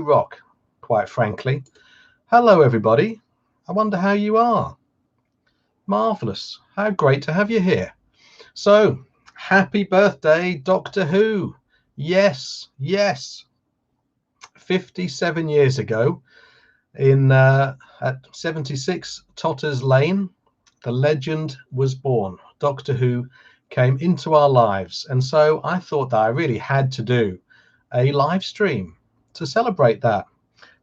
rock, quite frankly. Hello, everybody. I wonder how you are. Marvellous. How great to have you here. So, happy birthday, Doctor Who. Yes, yes. 57 years ago, at 76 Totters Lane, the legend was born. Doctor Who came into our lives, and so I thought that I really had to do a live stream to celebrate that.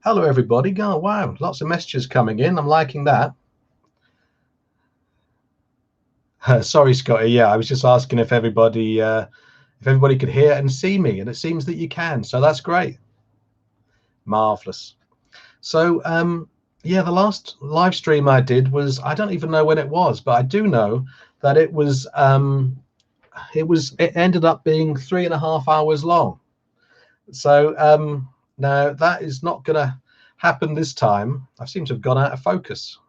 Hello, everybody. Oh, wow, lots of messages coming in. I'm liking that. Sorry, Scotty. Yeah, I was just asking if everybody could hear and see me, and it seems that you can. So that's great. Marvelous. So yeah, the last live stream I did was, I don't even know when it was, but I do know that it ended up being 3.5 hours long. So now that is not going to happen this time. I seem to have gone out of focus.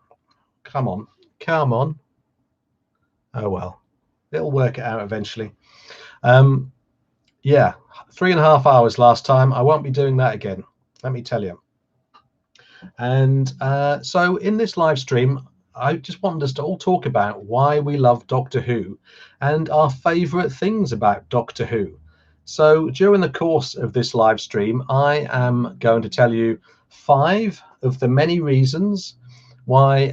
Come on. Oh well, it'll work it out eventually. Yeah, 3.5 hours last time. I won't be doing that again, let me tell you. And so in this live stream, I just wanted us to all talk about why we love Doctor Who and our favorite things about Doctor Who. So during the course of this live stream, I am going to tell you 5 of the many reasons why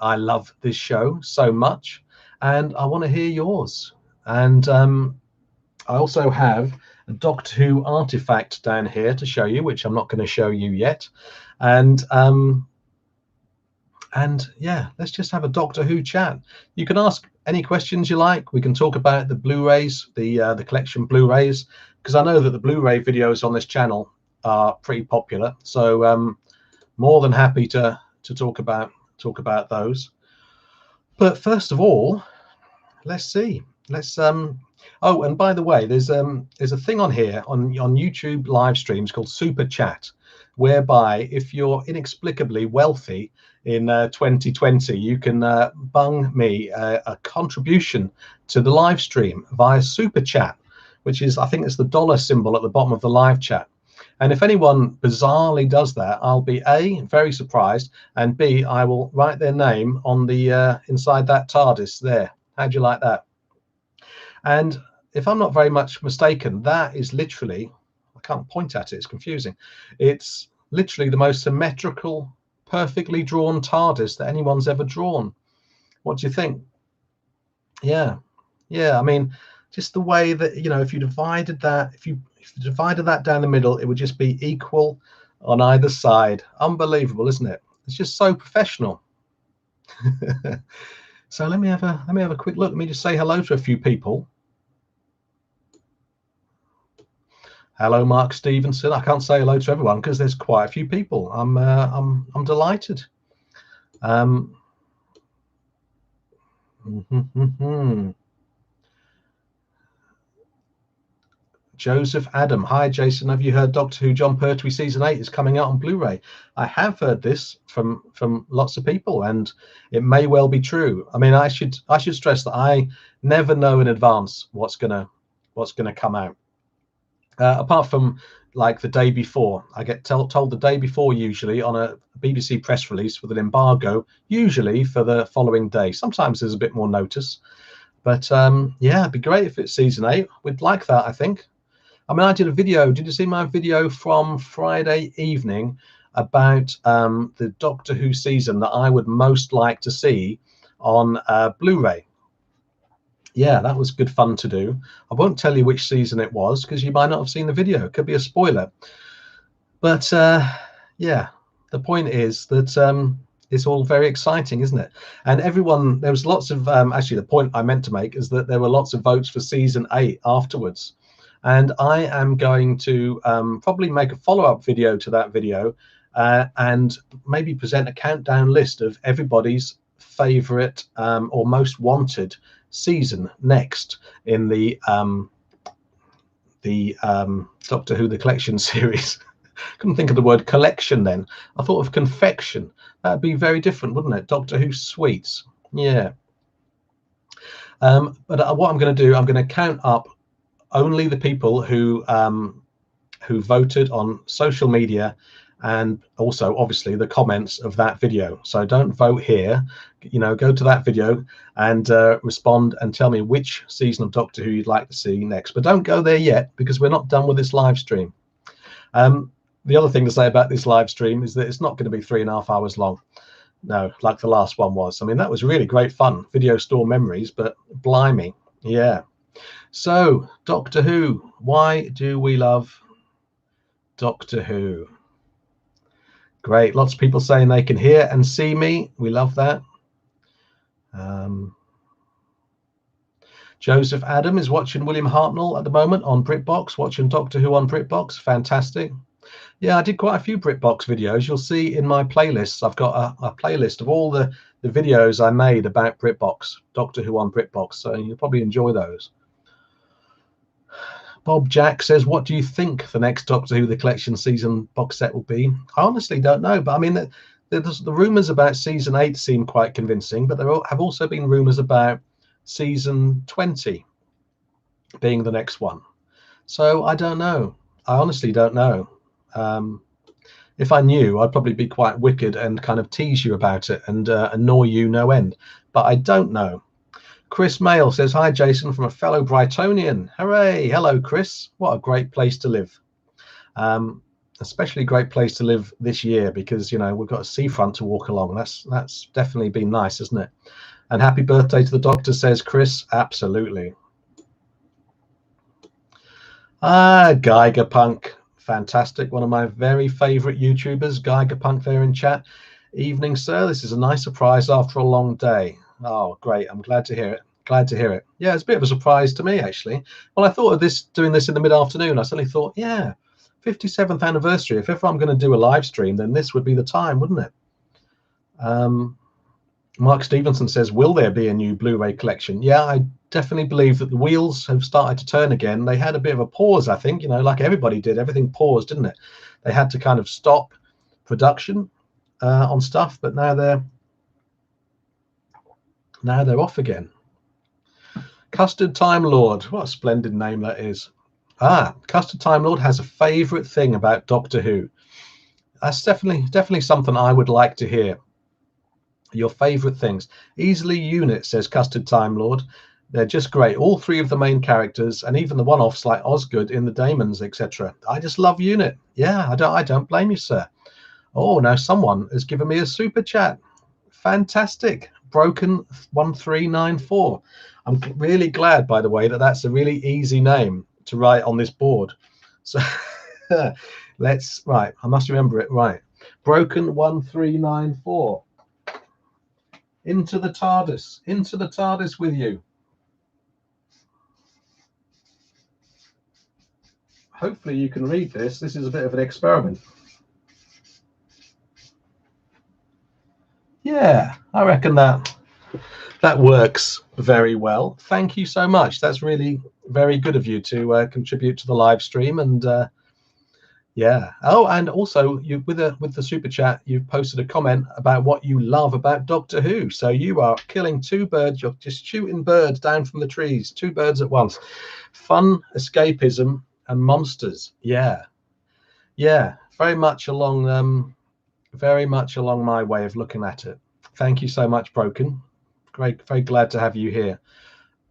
I love this show so much, and I want to hear yours. And I also have a Doctor Who artifact down here to show you, which I'm not going to show you yet. And yeah, let's just have a Doctor Who chat. You can ask any questions you like. We can talk about the Blu-rays, the collection Blu-rays, because I know that the Blu-ray videos on this channel are pretty popular. So more than happy to talk about those. But first of all, let's see. Oh, and by the way, there's a thing on here on YouTube live streams called Super Chat, whereby if you're inexplicably wealthy in 2020, you can bung me a contribution to the live stream via Super Chat, which is, I think it's the dollar symbol at the bottom of the live chat. And if anyone bizarrely does that, I'll be A, very surprised, and B, I will write their name on the inside that TARDIS there. How'd you like that? And if I'm not very much mistaken, that is literally, I can't point at it, it's confusing. It's literally the most symmetrical, perfectly drawn TARDIS that anyone's ever drawn. What do you think? Yeah, I mean, just the way that, you know, if you divided that down the middle, it would just be equal on either side. Unbelievable, isn't it? It's just so professional. So let me have a quick look. Let me just say hello to a few people. Hello, Mark Stevenson. I can't say hello to everyone because there's quite a few people. I'm delighted. Joseph Adam. Hi, Jason. Have you heard Doctor Who John Pertwee season 8 is coming out on Blu-ray? I have heard this from lots of people, and it may well be true. I mean, I should stress that I never know in advance what's gonna come out. Apart from like the day before, I get told the day before, usually on a BBC press release with an embargo, usually for the following day. Sometimes there's a bit more notice, but yeah, it'd be great if it's season 8. We'd like that, I think. I mean, I did a video. Did you see my video from Friday evening about the Doctor Who season that I would most like to see on Blu-ray? Yeah, that was good fun to do. I won't tell you which season it was because you might not have seen the video. It could be a spoiler. But yeah, the point is that it's all very exciting, isn't it? And everyone, there was lots of, actually the point I meant to make is that there were lots of votes for season 8 afterwards. And I am going to probably make a follow-up video to that video and maybe present a countdown list of everybody's favorite or most wanted season next in the Doctor Who the Collection series. Couldn't think of the word collection then. I thought of confection. That'd be very different, wouldn't it? Doctor Who sweets. Yeah. But what I'm going to do, I'm going to count up only the people who who voted on social media and also obviously the comments of that video. So don't vote here, you know, go to that video and respond and tell me which season of Doctor Who you'd like to see next. But don't go there yet, because we're not done with this live stream. The other thing to say about this live stream is that it's not going to be 3.5 hours long. No, like the last one was. I mean, that was really great fun, video store memories, but blimey, yeah. So Doctor Who, why do we love Doctor Who? Great, lots of people saying they can hear and see me. We love that. Joseph Adam is watching William Hartnell at the moment on BritBox, watching Doctor Who on BritBox. Fantastic. Yeah, I did quite a few BritBox videos. You'll see in my playlists, I've got a playlist of all the videos I made about BritBox, Doctor Who on BritBox. So you'll probably enjoy those. Bob Jack says, what do you think the next Doctor Who The Collection season box set will be? I honestly don't know, but I mean, the rumours about season 8 seem quite convincing, but there have also been rumours about season 20 being the next one. So I don't know. I honestly don't know. If I knew, I'd probably be quite wicked and kind of tease you about it and annoy you no end, but I don't know. Chris Mail says, hi Jason, from a fellow Brightonian. Hooray. Hello Chris, what a great place to live. Especially a great place to live this year, because you know we've got a seafront to walk along. That's definitely been nice, isn't it? And happy birthday to the Doctor, says Chris. Absolutely. Geiger Punk, fantastic, one of my very favorite YouTubers. Geiger Punk there in chat. Evening sir, this is a nice surprise after a long day. Oh great, I'm glad to hear it. Glad to hear it. Yeah, it's a bit of a surprise to me actually. Well, I thought of doing this in the mid-afternoon. I suddenly thought, yeah, 57th anniversary. If ever I'm going to do a live stream, then this would be the time, wouldn't it? Mark Stevenson says, will there be a new Blu-ray collection? Yeah, I definitely believe that the wheels have started to turn again. They had a bit of a pause, I think, you know, like everybody did. Everything paused, didn't it? They had to kind of stop production on stuff, but now they're off again. Custard Time Lord, what a splendid name that is. Custard Time Lord has a favorite thing about Doctor Who. That's definitely something I would like to hear. Your favorite things. Easily Unit, says Custard Time Lord. They're just great. All three of the main characters, and even the one-offs like Osgood in the Daemons, etc. I just love Unit. Yeah, I don't blame you, sir. Oh, now someone has given me a super chat. Fantastic. Broken 1394. I'm really glad, by the way, that that's a really easy name to write on this board. So right, I must remember it right. Broken 1394. Into the TARDIS with you. Hopefully you can read this. This is a bit of an experiment. Yeah, I reckon that works very well. Thank you so much. That's really very good of you to contribute to the live stream. And yeah. Oh, and also you with the super chat, you've posted a comment about what you love about Doctor Who. So you are killing two birds. You're just shooting birds down from the trees. Two birds at once. Fun, escapism, and monsters. Yeah. Yeah. Very much along my way of looking at it. Thank you so much, Broken. Great, very glad to have you here.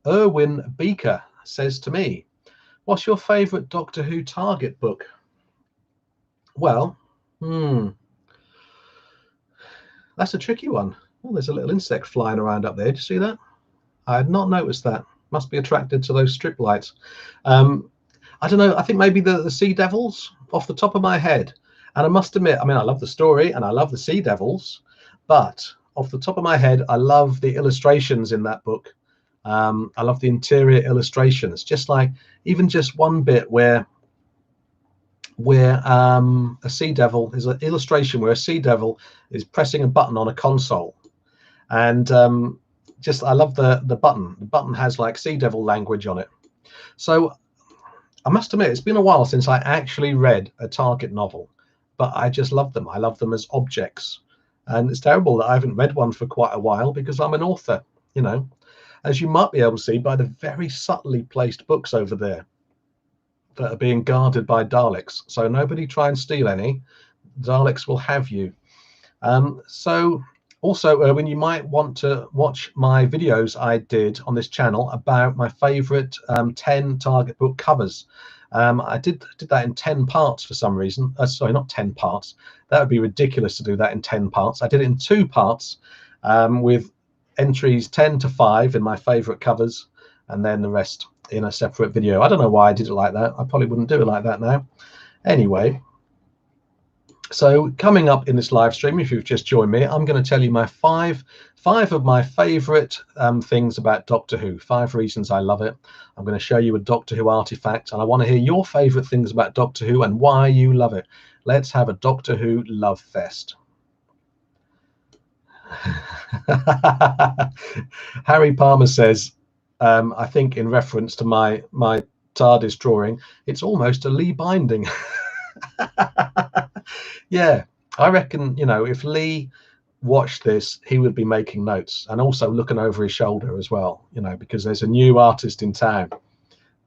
Erwin Beaker says to me, what's your favorite Doctor Who target book? Well, that's a tricky one. Oh, there's a little insect flying around up there. Did you see that? I had not noticed that. Must be attracted to those strip lights. I don't know. I think maybe the Sea Devils off the top of my head. And I must admit, I mean, I love the story and I love the Sea Devils, but off the top of my head, I love the illustrations in that book. I love the interior illustrations. Just like even just one bit where a sea devil is an illustration where a sea devil is pressing a button on a console, and just I love the button. The button has like Sea Devil language on it. So I must admit, it's been a while since I actually read a Target novel, but I just love them. I love them as objects. And it's terrible that I haven't read one for quite a while because I'm an author, you know, as you might be able to see by the very subtly placed books over there. that are being guarded by Daleks. So nobody try and steal any. Daleks will have you. So also, Erwin, you might want to watch my videos I did on this channel about my favorite 10 target book covers. I did that in 10 parts for some reason. Sorry, not 10 parts. That would be ridiculous to do that in 10 parts. I did it in 2 parts with entries 10 to 5 in my favorite covers, and then the rest in a separate video. I don't know why I did it like that. I probably wouldn't do it like that now. Anyway, so coming up in this live stream, if you've just joined me, I'm going to tell you my five of my favorite things about Doctor Who. 5 reasons I love it. I'm going to show you a Doctor Who artifact, and I want to hear your favorite things about Doctor Who and why you love it. Let's have a Doctor Who love fest. Harry Palmer says, I think in reference to my TARDIS drawing, it's almost a Lee binding. Yeah, I reckon, you know, if Lee watched this, he would be making notes and also looking over his shoulder as well, you know, because there's a new artist in town.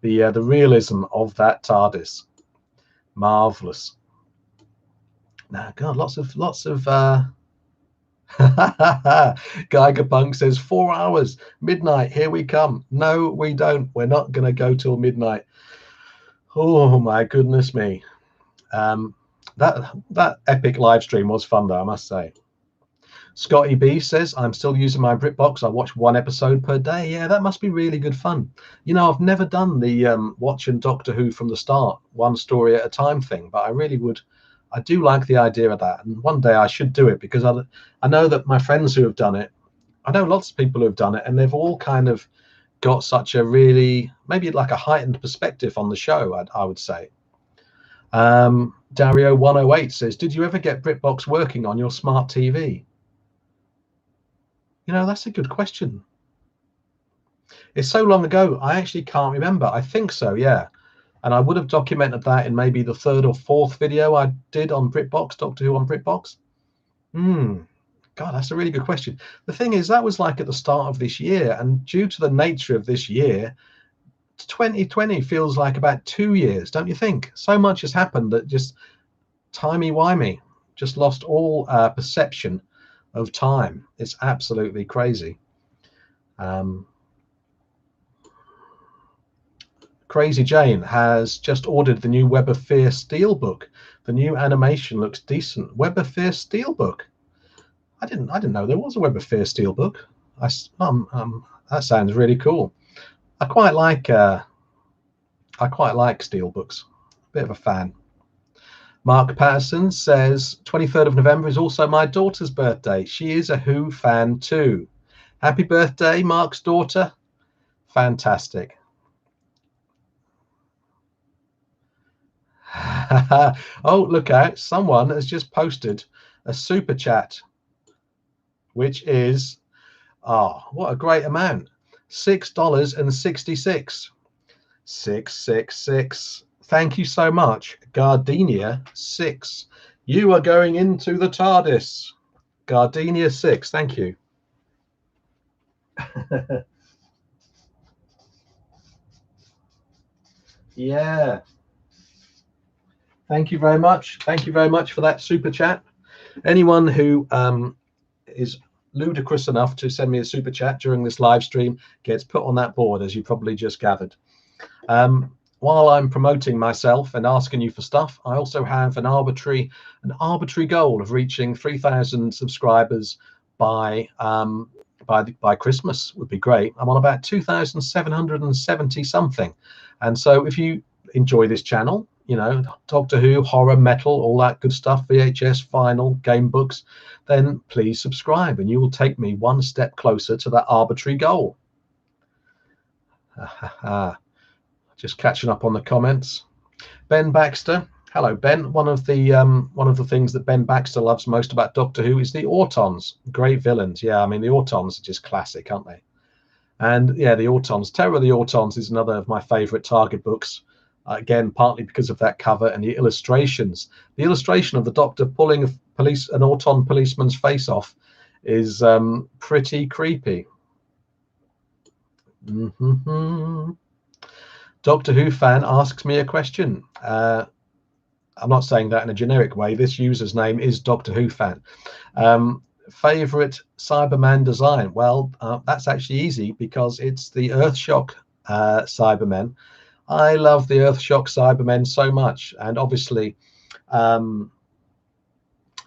The realism of that TARDIS, marvelous. Now, God, lots of Geiger Punk says 4 hours, midnight, here we come. No, we don't. We're not going to go till midnight. Oh my goodness me. That epic live stream was fun though, I must say. Scotty B says, I'm still using my BritBox. I watch 1 episode per day. Yeah, that must be really good fun. You know, I've never done the watching Doctor Who from the start, 1 story at a time thing, but I really would. I do like the idea of that, and one day I should do it, because I know that my friends who have done it, I know lots of people who have done it, and they've all kind of got such a really, maybe like a heightened perspective on the show, I would say. Dario 108 says, did you ever get BritBox working on your smart TV? You know, that's a good question. It's so long ago, I actually can't remember. I think so, yeah. And I would have documented that in maybe the 3rd or 4th video I did on BritBox, Doctor Who on BritBox. God, that's a really good question. The thing is, that was like at the start of this year, and due to the nature of this year, 2020 feels like about 2 years, don't you think? So much has happened that just timey-wimey, just lost all perception of time. It's absolutely crazy. Crazy Jane has just ordered the new Web of Fear Steelbook. The new animation looks decent. Web of Fear Steelbook. I didn't know there was a Web of Fear Steelbook. That sounds really cool. I quite like steelbooks. Bit of a fan. Mark Patterson says 23rd of November is also my daughter's birthday. She is a Who fan too. Happy birthday, Mark's daughter. Fantastic. Oh, look out. Someone has just posted a super chat, which is, what a great amount. $6.66. 666. Thank you so much, Gardenia 6. You are going into the TARDIS. Gardenia 6. Thank you. Yeah. Thank you very much. Thank you very much for that super chat. Anyone who is ludicrous enough to send me a super chat during this live stream gets put on that board, as you probably just gathered. While I'm promoting myself and asking you for stuff, I also have an arbitrary goal of reaching 3,000 subscribers by Christmas. Would be great. I'm on about 2,770 something, and so if you enjoy this channel, you know, Doctor Who, horror, metal, all that good stuff, VHS, vinyl, game books, then please subscribe, and you will take me 1 step closer to that arbitrary goal. Just catching up on the comments. Ben Baxter, hello Ben. One of the things that Ben Baxter loves most about Doctor Who is the Autons. Great villains. Yeah, I mean the Autons are just classic, aren't they? And yeah, the Autons, Terror of the Autons is another of my favorite Target books. Again, partly because of that cover and the illustrations. The illustration of the Doctor pulling an Auton policeman's face off is pretty creepy. Doctor Who fan asks me a question. I'm not saying that in a generic way. This user's name is Doctor Who fan. Favorite Cyberman design? Well, that's actually easy because it's the Earthshock Cybermen. I love the Earthshock Cybermen so much, and obviously,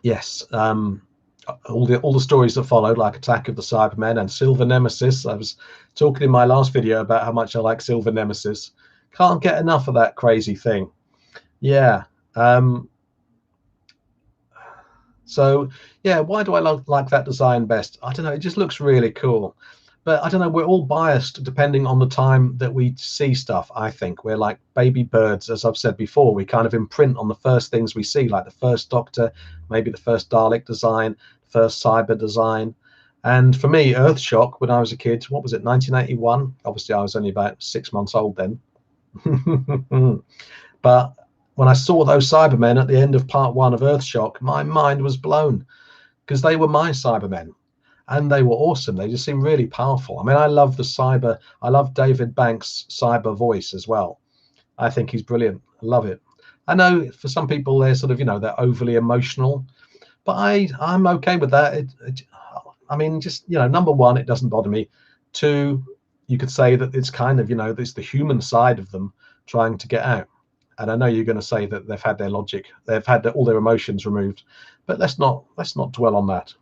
yes, all the stories that followed, like Attack of the Cybermen and Silver Nemesis. I was talking in my last video about how much I like Silver Nemesis. Can't get enough of that crazy thing. Yeah. So yeah, why do I like that design best? I don't know, it just looks really cool. But I don't know, we're all biased depending on the time that we see stuff. I think we're like baby birds, as I've said before. We kind of imprint on the first things we see, like the first Doctor, maybe the first Dalek design, first Cyber design. And for me, Earthshock, when I was a kid, what was it, 1981? Obviously I was only about 6 months old then. But when I saw those Cybermen at the end of part 1 of Earthshock, my mind was blown, because they were my Cybermen and they were awesome. They just seemed really powerful. I mean, I love I love David Banks' cyber voice as well. I think he's brilliant. I love it. I know for some people they're sort of, they're overly emotional, but I'm okay with that. I mean, just, number one, it doesn't bother me. Two, you could say that it's kind of, it's the human side of them trying to get out. And I know you're going to say that they've had their logic, they've had all their emotions removed, but let's not dwell on that.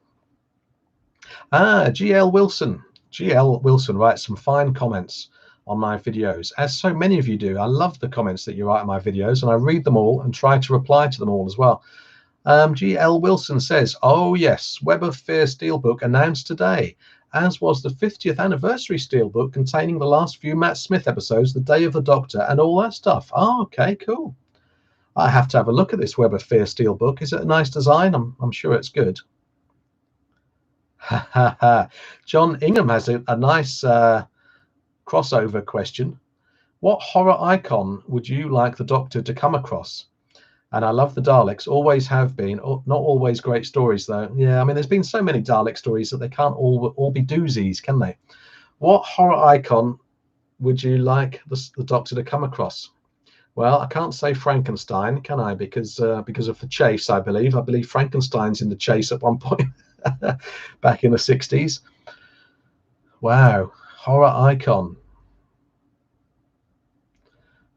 GL Wilson. GL Wilson writes some fine comments on my videos, as so many of you do. I love the comments that you write on my videos, and I read them all and try to reply to them all as well. GL Wilson says, oh yes, Web of Fear Steelbook announced today, as was the 50th anniversary steelbook containing the last few Matt Smith episodes, The Day of the Doctor, and all that stuff. Oh, okay, cool. I have to have a look at this Web of Fear steelbook. Is it a nice design? I'm sure it's good. John Ingham has a nice crossover question. What horror icon would you like the Doctor to come across? And I love the Daleks, always have been. Not always great stories, though. Yeah, I mean, there's been so many Dalek stories that they can't all be doozies, can they? What horror icon would you like the Doctor to come across? Well, I can't say Frankenstein, can I? Because of the chase, I believe. I believe Frankenstein's in the chase at one point back in the 60s. Wow, horror icon.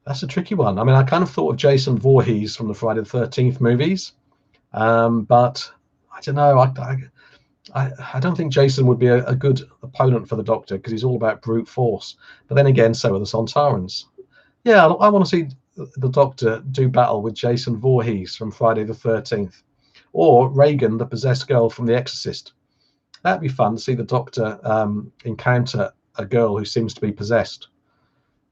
That's a tricky one. I mean, I kind of thought of Jason Voorhees from the Friday the 13th movies, but I don't know. I don't think Jason would be a good opponent for the Doctor, because he's all about brute force. But then again, so are the Sontarans. Yeah, I want to see the Doctor do battle with Jason Voorhees from Friday the 13th, or Regan, the possessed girl from The Exorcist. That'd be fun to see the Doctor encounter a girl who seems to be possessed.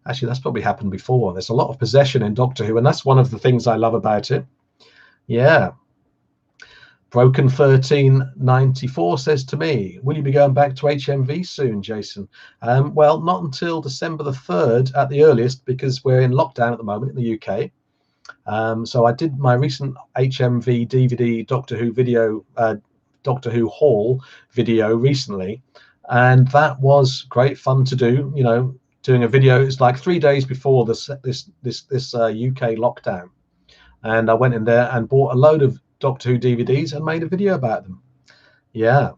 Actually, that's probably happened before. There's a lot of possession in Doctor Who, and that's one of the things I love about it. Yeah. Broken 1394 says to me, will you be going back to HMV soon, Jason? Well, not until December the 3rd at the earliest, because we're in lockdown at the moment in the UK. So I did my recent HMV DVD Doctor Who video, Doctor Who Hall video recently, and that was great fun to do. Doing a video. It's like 3 days before this UK lockdown, and I went in there and bought a load of Doctor Who DVDs and made a video about them. Yeah.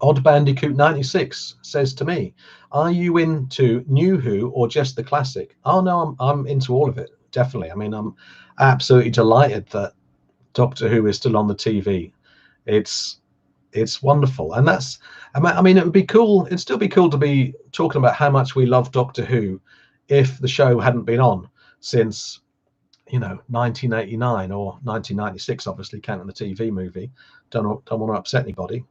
Odd Bandicoot 96 says to me, are you into New Who or just the classic? Oh no, I'm into all of it, definitely. I mean, I'm absolutely delighted that Doctor Who is still on the TV. It's wonderful, and I mean, it would be cool. It'd still be cool to be talking about how much we love Doctor Who if the show hadn't been on since 1989 or 1996, obviously counting the TV movie. Don't want to upset anybody,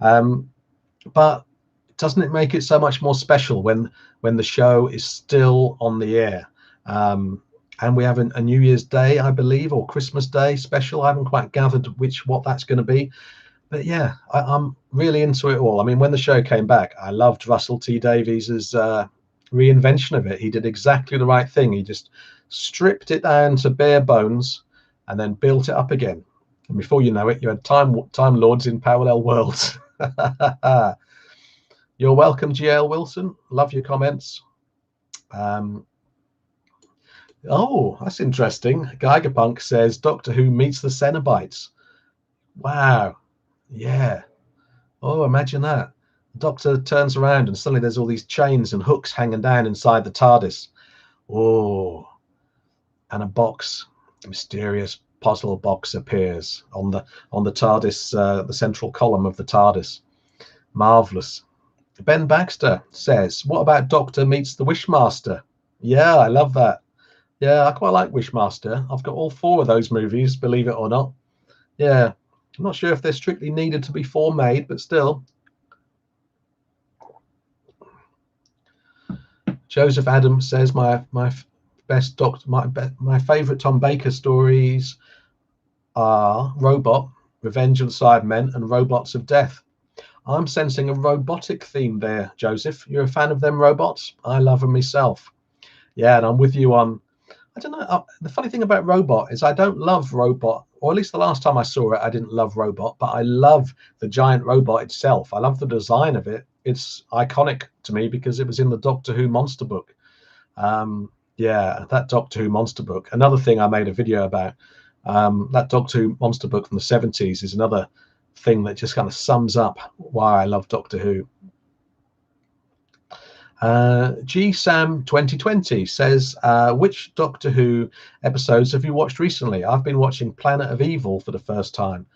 but doesn't it make it so much more special when the show is still on the air? And we have a New Year's Day, I believe, or Christmas Day special. I haven't quite gathered what that's going to be. But yeah, I'm really into it all. I mean, when the show came back, I loved Russell T Davies's reinvention of it. He did exactly the right thing. He just stripped it down to bare bones and then built it up again. And before you know it, you had Time Lords in parallel worlds. You're welcome, GL Wilson. Love your comments. Oh, that's interesting. Geigerpunk says Doctor Who meets the Cenobites. Wow. Yeah. Oh, imagine that. The Doctor turns around and suddenly there's all these chains and hooks hanging down inside the TARDIS. Oh, and a mysterious puzzle box appears on the TARDIS, the central column of the TARDIS. Marvelous. Ben Baxter says, "What about Doctor meets the Wishmaster?" Yeah, I love that. Yeah, I quite like Wishmaster. I've got all 4 of those movies, believe it or not. Yeah, I'm not sure if they're strictly needed to be 4 made, but still. Joseph Adams says my best Doctor, my favorite Tom Baker stories are Robot, Revenge of the Cybermen, and Robots of Death. I'm sensing a robotic theme there, Joseph. You're a fan of them robots? I love them myself. Yeah, and I'm with you on. I don't know. The funny thing about Robot is I don't love Robot, or at least the last time I saw it, I didn't love Robot, but I love the giant robot itself. I love the design of it. It's iconic to me because it was in the Doctor Who monster book. Yeah, that Doctor Who monster book. Another thing I made a video about. That Doctor Who monster book from the 70s is another thing that just kind of sums up why I love Doctor Who. GSam 2020 says, which Doctor Who episodes have you watched recently? I've been watching Planet of Evil for the first time.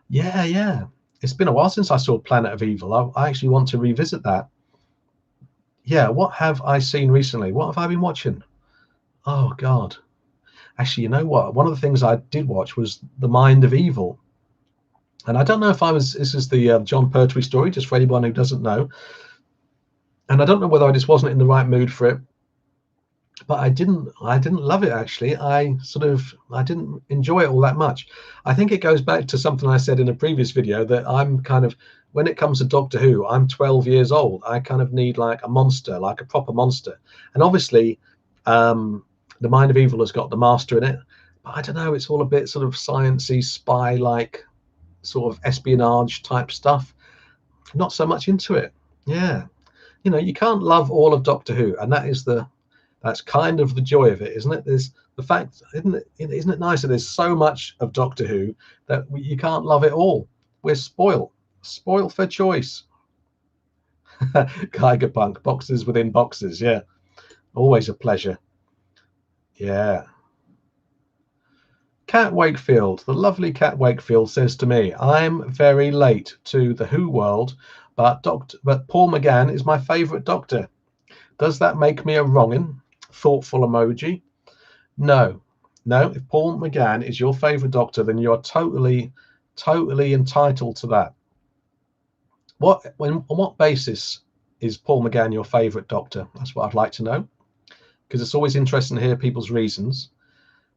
Yeah. It's been a while since I saw Planet of Evil. I actually want to revisit that. Yeah, what have I seen recently? What have I been watching? Oh, God. Actually, you know what? One of the things I did watch was The Mind of Evil. And I don't know if this is the John Pertwee story, just for anyone who doesn't know. And I don't know whether I just wasn't in the right mood for it, but I didn't love it, actually. I didn't enjoy it all that much. I think it goes back to something I said in a previous video, that I'm kind of, when it comes to Doctor Who, I'm 12 years old. I kind of need like a monster, like a proper monster. And obviously, The Mind of Evil has got the Master in it, but I don't know, it's all a bit sort of sciencey, spy-like, sort of espionage type stuff. Not so much into it. Yeah. You know, you can't love all of Doctor Who, and that's kind of the joy of it, isn't it? There's the fact, isn't it nice that there's so much of Doctor Who that you can't love it all. We're spoiled for choice. Geigerpunk, boxes within boxes. Yeah, always a pleasure. Yeah. Cat Wakefield, the lovely Cat Wakefield, says to me, "I'm very late to the Who world, but Paul McGann is my favourite Doctor. Does that make me a wrong'un?" Thoughtful emoji. No. If Paul McGann is your favourite Doctor, then you're totally entitled to that. On what basis is Paul McGann your favourite Doctor? That's what I'd like to know, because it's always interesting to hear people's reasons.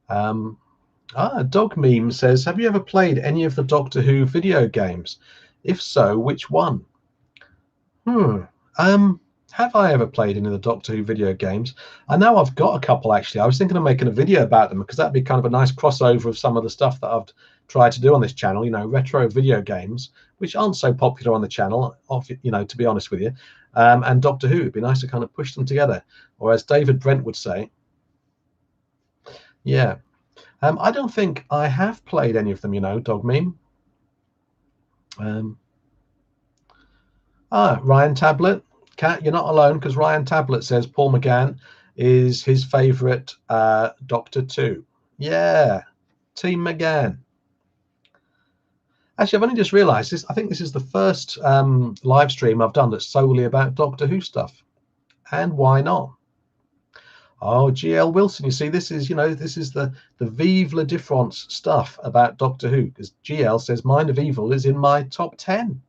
Dog Meme says, "Have you ever played any of the Doctor Who video games? If so, which one?" Have I ever played any of the Doctor Who video games? I know I've got a couple, actually. I was thinking of making a video about them, because that'd be kind of a nice crossover of some of the stuff that I've tried to do on this channel, you know, retro video games, which aren't so popular on the channel, you know, to be honest with you, and Doctor Who. It'd be nice to kind of push them together, or as David Brent would say. Yeah. I don't think I have played any of them, you know, Dog Meme. Ryan Tablet. Cat, you're not alone, because Ryan Tablet says Paul McGann is his favourite Doctor too. Yeah, Team McGann. Actually, I've only just realised this. I think this is the first live stream I've done that's solely about Doctor Who stuff. And why not? Oh, GL Wilson, you see, this is the Vive la Difference stuff about Doctor Who, because GL says Mind of Evil is in my top 10.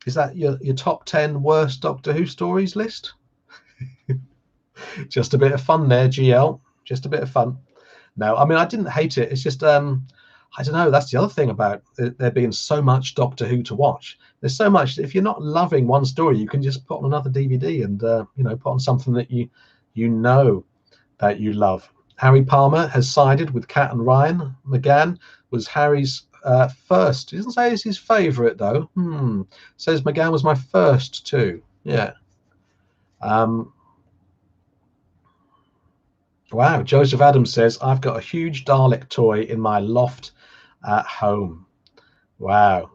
Is that your top 10 worst Doctor Who stories list? Just a bit of fun there, GL. Just a bit of fun. No, I mean, I didn't hate it. It's just, I don't know. That's the other thing about there being so much Doctor Who to watch. There's so much. If you're not loving one story, you can just put on another DVD and, put on something that you know that you love. Harry Palmer has sided with Cat and Ryan. McGann was Harry's first. He doesn't say it's his favourite, though. Says McGann was my first too. Yeah. Wow, Joseph Adams says, I've got a huge Dalek toy in my loft at home. Wow.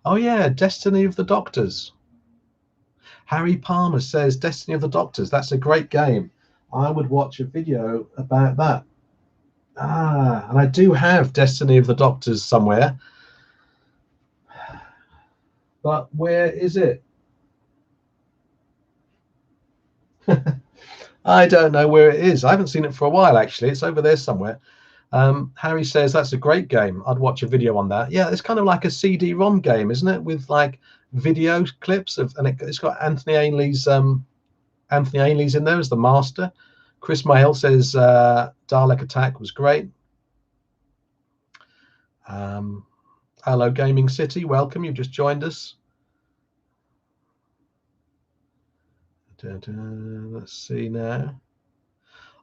Oh yeah, Destiny of the Doctors. Harry Palmer says Destiny of the Doctors. That's a great game. I would watch a video about that. Ah, and I do have Destiny of the Doctors somewhere. But where is it? I don't know where it is. I haven't seen it for a while, actually. It's over there somewhere. Harry says that's a great game. I'd watch a video on that. Yeah, it's kind of like a CD-ROM game, isn't it? With like video clips of, and it's got Anthony Ainley's in there as the master. Chris Mail says Dalek Attack was great. Hello, Gaming City. Welcome. You've just joined us. Let's see now.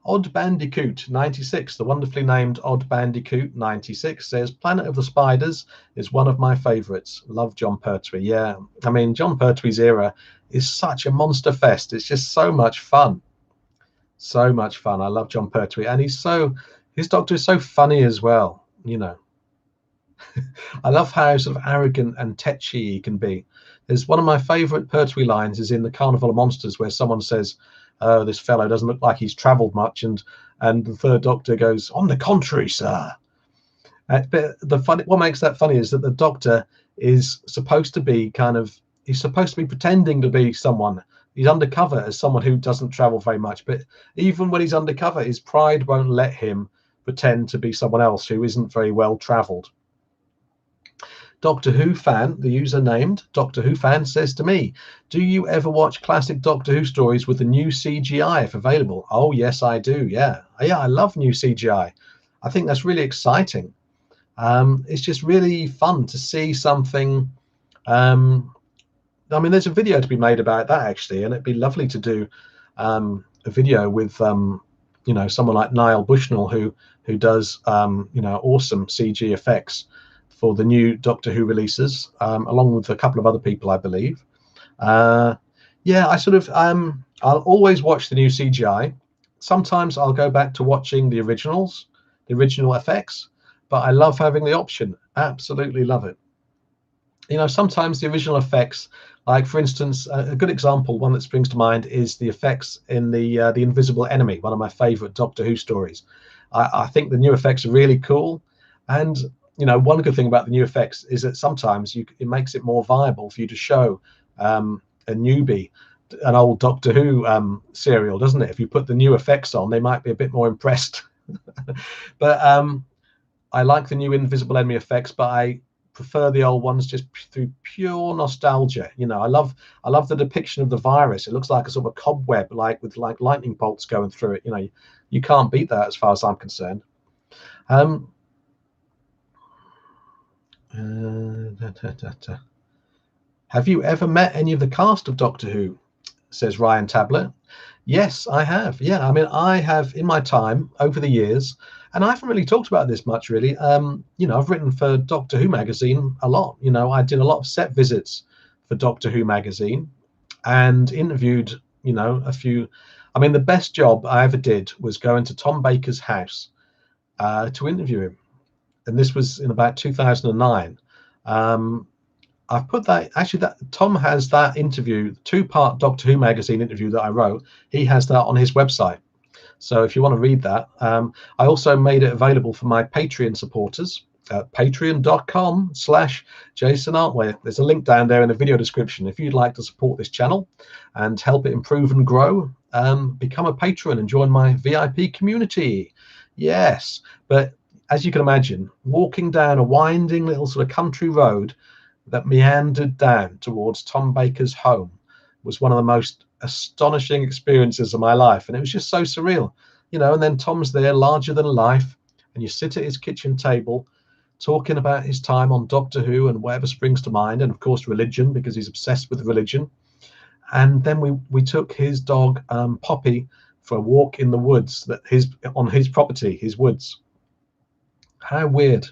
Odd Bandicoot 96, the wonderfully named Odd Bandicoot 96 says Planet of the Spiders is one of my favorites. Love John Pertwee. Yeah, I mean, John Pertwee's era is such a monster fest. It's just so much fun. So much fun. I love John Pertwee, and his Doctor is so funny as well, you know. I love how sort of arrogant and tetchy he can be. There's one of my favorite Pertwee lines is in the Carnival of Monsters, where someone says, "Oh, this fellow doesn't look like he's traveled much," and the third Doctor goes, "On the contrary, sir." But what makes that funny is that the Doctor is supposed to be he's supposed to be pretending to be someone. He's undercover as someone who doesn't travel very much, but even when he's undercover, his pride won't let him pretend to be someone else who isn't very well traveled. Doctor Who fan, the user named Doctor Who fan, says to me, do you ever watch classic Doctor Who stories with the new CGI if available? Oh, yes, I do. Yeah. I love new CGI. I think that's really exciting. It's just really fun to see something. I mean, there's a video to be made about that, actually, and it'd be lovely to do a video with, someone like Niall Bushnell who does, awesome CG effects for the new Doctor Who releases, along with a couple of other people, I believe. I'll always watch the new CGI. Sometimes I'll go back to watching the original effects, but I love having the option. Absolutely love it. Sometimes the original effects, like for instance, a good example, one that springs to mind, is the effects in the Invisible Enemy, one of my favorite Doctor Who stories. I think the new effects are really cool, and one good thing about the new effects is that sometimes it makes it more viable for you to show a newbie an old Doctor Who serial, doesn't it? If you put the new effects on, they might be a bit more impressed. But I like the new Invisible Enemy effects, but I prefer the old ones just through pure nostalgia. I love the depiction of the virus. It looks like a sort of a cobweb, with lightning bolts going through it. You can't beat that as far as I'm concerned. Have you ever met any of the cast of Doctor Who? Says Ryan Tablet. Yes, I have. Yeah, I mean, I have in my time over the years, and I haven't really talked about this much, really. I've written for Doctor Who magazine a lot. I did a lot of set visits for Doctor Who magazine, and interviewed, a few. I mean, the best job I ever did was going to Tom Baker's house to interview him, and this was in about 2009. I've put that Tom has that interview, 2-part Doctor Who magazine interview that I wrote. He has that on his website. So if you want to read that, I also made it available for my Patreon supporters at patreon.com/Jason Artway. There's a link down there in the video description. If you'd like to support this channel and help it improve and grow, become a patron and join my VIP community. Yes, but as you can imagine, walking down a winding little sort of country road that meandered down towards Tom Baker's home was one of the most astonishing experiences of my life, and it was just so surreal, and then Tom's there, larger than life, and you sit at his kitchen table talking about his time on Doctor Who and whatever springs to mind, and of course religion, because he's obsessed with religion. And then we took his dog Poppy for a walk in the woods on his property, his woods. How weird.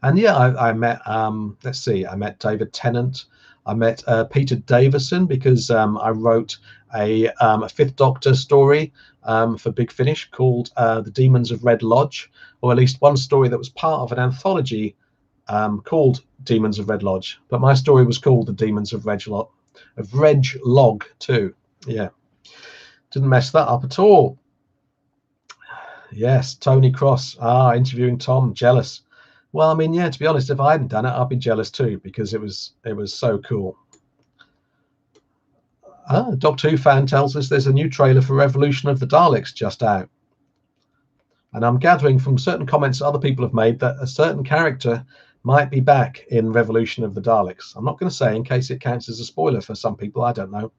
And yeah, I met I met David Tennant. I met Peter Davison because I wrote a Fifth Doctor story for Big Finish called The Demons of Red Lodge, or at least one story that was part of an anthology called Demons of Red Lodge. But my story was called The Demons of Reg Log too. Yeah, didn't mess that up at all. Yes, Tony Cross. Interviewing Tom, jealous. Well, I mean, yeah, to be honest, if I hadn't done it, I'd be jealous too, because it was so cool. Doctor Who fan tells us there's a new trailer for Revolution of the Daleks just out. And I'm gathering from certain comments other people have made that a certain character might be back in Revolution of the Daleks. I'm not going to say in case it counts as a spoiler for some people. I don't know.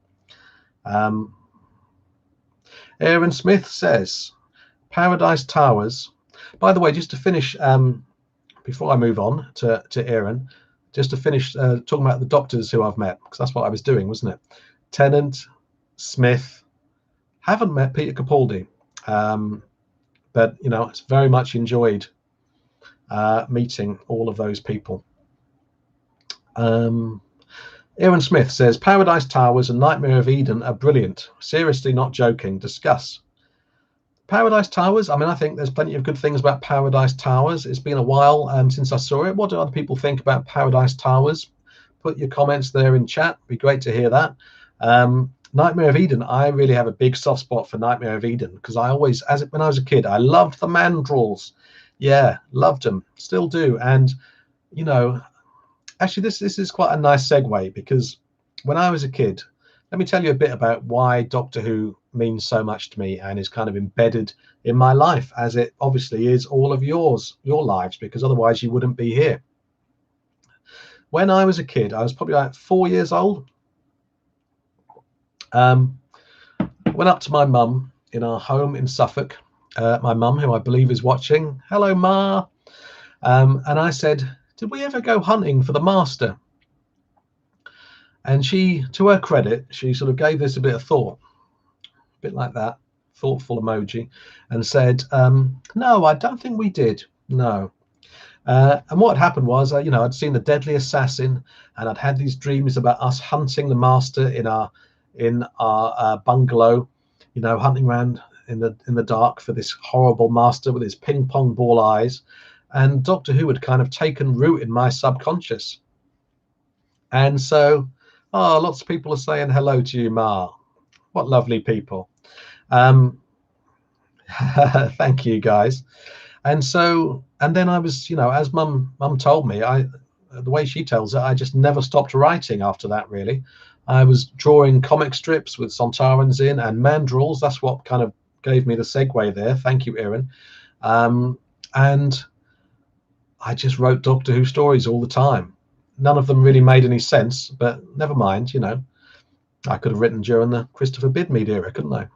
Aaron Smith says, Paradise Towers. By the way, just to finish, before I move on to Aaron, just to finish talking about the doctors who I've met, because that's what I was doing, wasn't it? Tennant, Smith, haven't met Peter Capaldi, but you know, it's very much enjoyed meeting all of those people. Aaron Smith says Paradise Towers and Nightmare of Eden are brilliant. Seriously, not joking. Discuss. Paradise Towers, I mean, I think there's plenty of good things about Paradise Towers. It's been a while since I saw it. What do other people think about Paradise Towers? Put your comments there in chat. It'd be great to hear that. Nightmare of Eden, I really have a big soft spot for Nightmare of Eden, because I always, when I was a kid, I loved the mandrels. Yeah, loved them, still do. And, you know, actually this is quite a nice segue, because when I was a kid, let me tell you a bit about why Doctor Who means so much to me and is kind of embedded in my life, as it obviously is all of your lives, because otherwise you wouldn't be here. When I was a kid, I was probably like 4 years old. Went up to my mum in our home in Suffolk, my mum, who I believe is watching. Hello, Ma. And I said, did we ever go hunting for the master? And she, to her credit, she sort of gave this a bit of thought, a bit like that, thoughtful emoji, and said, no, I don't think we did. No. And what had happened was, you know, I'd seen The Deadly Assassin, and I'd had these dreams about us hunting the master in our bungalow, you know, hunting around in the dark for this horrible master with his ping pong ball eyes. And Doctor Who had kind of taken root in my subconscious. And so, lots of people are saying hello to you, Ma. What lovely people. Thank you, guys. And so, and then I was, you know, as mum told me, the way she tells it, I just never stopped writing after that, really. I was drawing comic strips with Sontarans in and mandrels. That's what kind of gave me the segue there. Thank you, Erin. And I just wrote Doctor Who stories all the time. None of them really made any sense, but never mind, you know. I could have written during the Christopher Bidmead era, couldn't I?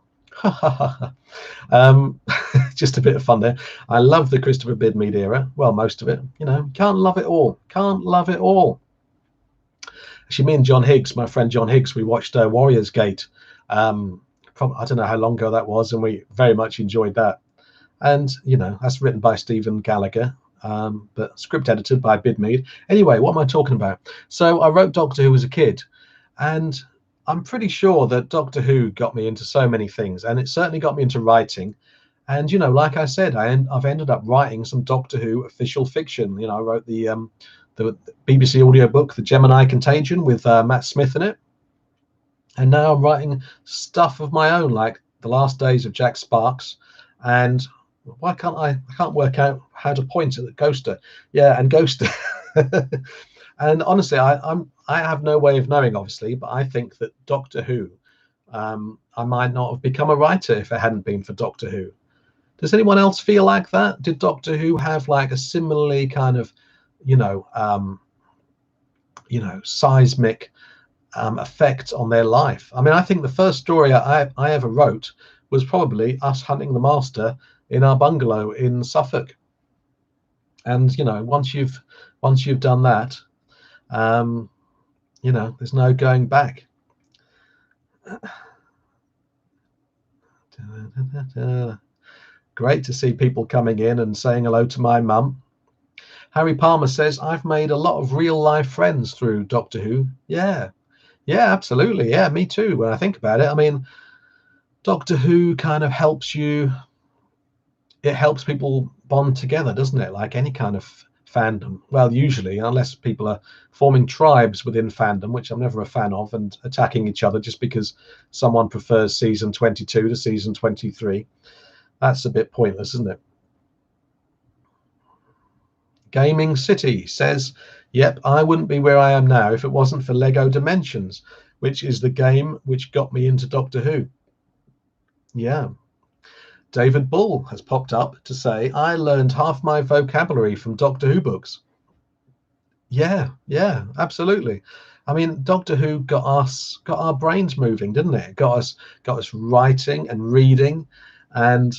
Just a bit of fun there. I love the Christopher Bidmead era. Well, most of it, you know. Can't love it all. Can't love it all. Actually, me and John Higgs, my friend John Higgs, we watched Warriors Gate. I don't know how long ago that was, and we very much enjoyed that. And, you know, that's written by Stephen Gallagher, but script edited by Bidmead. Anyway, what am I talking about? So I wrote Doctor Who as a kid, and I'm pretty sure that Doctor Who got me into so many things, and it certainly got me into writing. And, you know, like I said, I've ended up writing some Doctor Who official fiction. You know, I wrote the BBC audiobook, The Gemini Contagion, with Matt Smith in it. And now I'm writing stuff of my own, like The Last Days of Jack Sparks. And why can't I can't work out how to point at the Ghoster. Yeah, and Ghoster. And honestly, I have no way of knowing, obviously, but I think that Doctor Who, I might not have become a writer if it hadn't been for Doctor Who. Does anyone else feel like that? Did Doctor Who have like a similarly kind of, you know, seismic effect on their life? I mean, I think the first story I ever wrote was probably us hunting the master in our bungalow in Suffolk. And, you know, once you've done that, you know, there's no going back. Great to see people coming in and saying hello to my mum. Harry Palmer says, I've made a lot of real life friends through Doctor Who. Yeah, yeah, absolutely. Yeah, me too. When I think about it, I mean, Doctor Who kind of helps you. It helps people bond together, doesn't it? Like any kind of fandom. Well, usually, unless people are forming tribes within fandom, which I'm never a fan of, and attacking each other just because someone prefers season 22 to season 23. That's a bit pointless, isn't it? Gaming City says, yep, I wouldn't be where I am now if it wasn't for Lego Dimensions, which is the game which got me into Doctor Who. Yeah. David Bull has popped up to say, I learned half my vocabulary from Doctor Who books. Yeah, yeah, absolutely. I mean, Doctor Who got our brains moving, didn't it? Got us writing and reading. And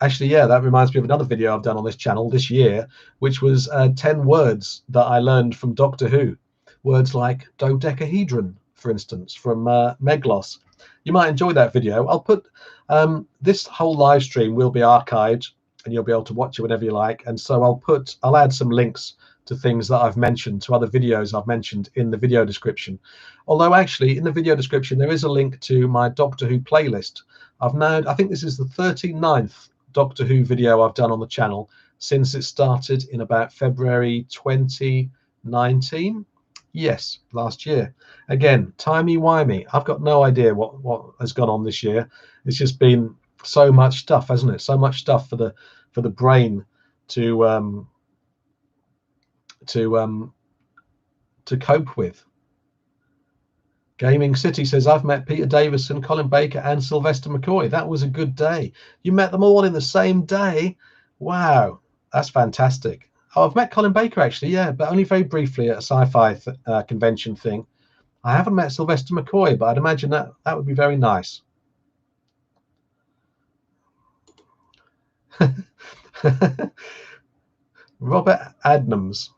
actually, yeah, that reminds me of another video I've done on this channel this year, which was 10 words that I learned from Doctor Who. Words like dodecahedron, for instance, from Meglos. You might enjoy that video. I'll put this whole live stream will be archived, and you'll be able to watch it whenever you like. And so I'll add some links to things that I've mentioned, to other videos I've mentioned in the video description. Although actually in the video description there is a link to my Doctor Who playlist. I think this is the 39th Doctor Who video I've done on the channel since it started in about February 2019. Yes, last year. Again, timey-wimey. I've got no idea what has gone on this year. It's just been so much stuff, hasn't it? So much stuff for the brain to cope with. Gaming City says, I've met Peter Davison, Colin Baker, and Sylvester McCoy. That was a good day. You met them all in the same day? Wow, that's fantastic. Oh, I've met Colin Baker actually, yeah, but only very briefly at a sci-fi convention thing. I haven't met Sylvester McCoy, but I'd imagine that would be very nice. Robert Adnams.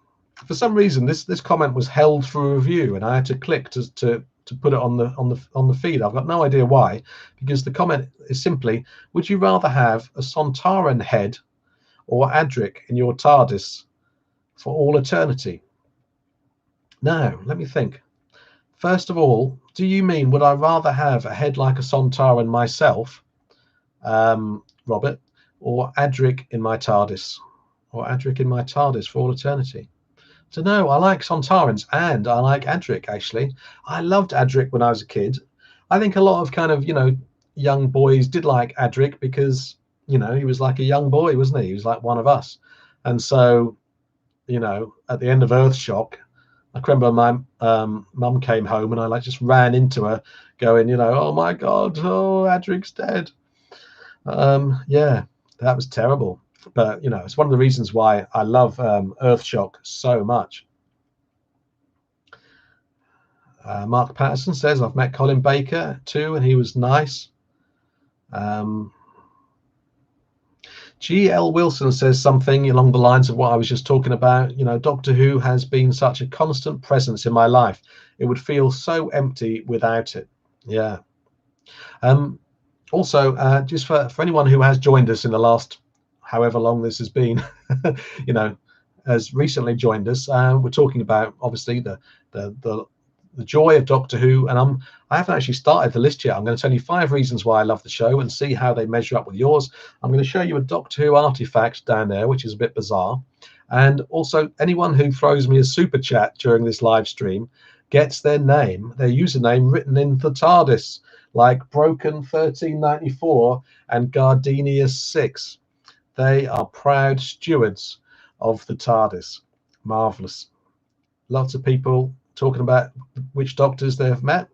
For some reason, this comment was held for review, and I had to click to put it on the feed. I've got no idea why, because the comment is simply, would you rather have a Sontaran head or Adric in your TARDIS for all eternity? Now, let me think. First of all, do you mean would I rather have a head like a Sontaran myself, Robert, or Adric in my TARDIS? Or Adric in my TARDIS for all eternity? So no, I like Sontarans and I like Adric, actually. I loved Adric when I was a kid. I think a lot of kind of, young boys did like Adric because, he was like a young boy, wasn't he? He was like one of us. And so, at the end of Earthshock, I remember my mum came home and I just ran into her going, oh my God, oh, Adric's dead. Yeah, that was terrible. But, it's one of the reasons why I love Earthshock so much. Mark Patterson says, I've met Colin Baker too, and he was nice. G.L. Wilson says something along the lines of what I was just talking about. Doctor Who has been such a constant presence in my life. It would feel so empty without it. Yeah. Also, just for anyone who has joined us in the last however long this has been, has recently joined us, we're talking about obviously the joy of Doctor Who, and I haven't actually started the list yet. I'm going to tell you 5 reasons why I love the show and see how they measure up with yours. I'm going to show you a Doctor Who artifact down there, which is a bit bizarre, and also anyone who throws me a super chat during this live stream gets their username written in the TARDIS, like Broken 1394 and Gardenius 6. They are proud stewards of the TARDIS. Marvelous. Lots of people talking about which doctors they've met.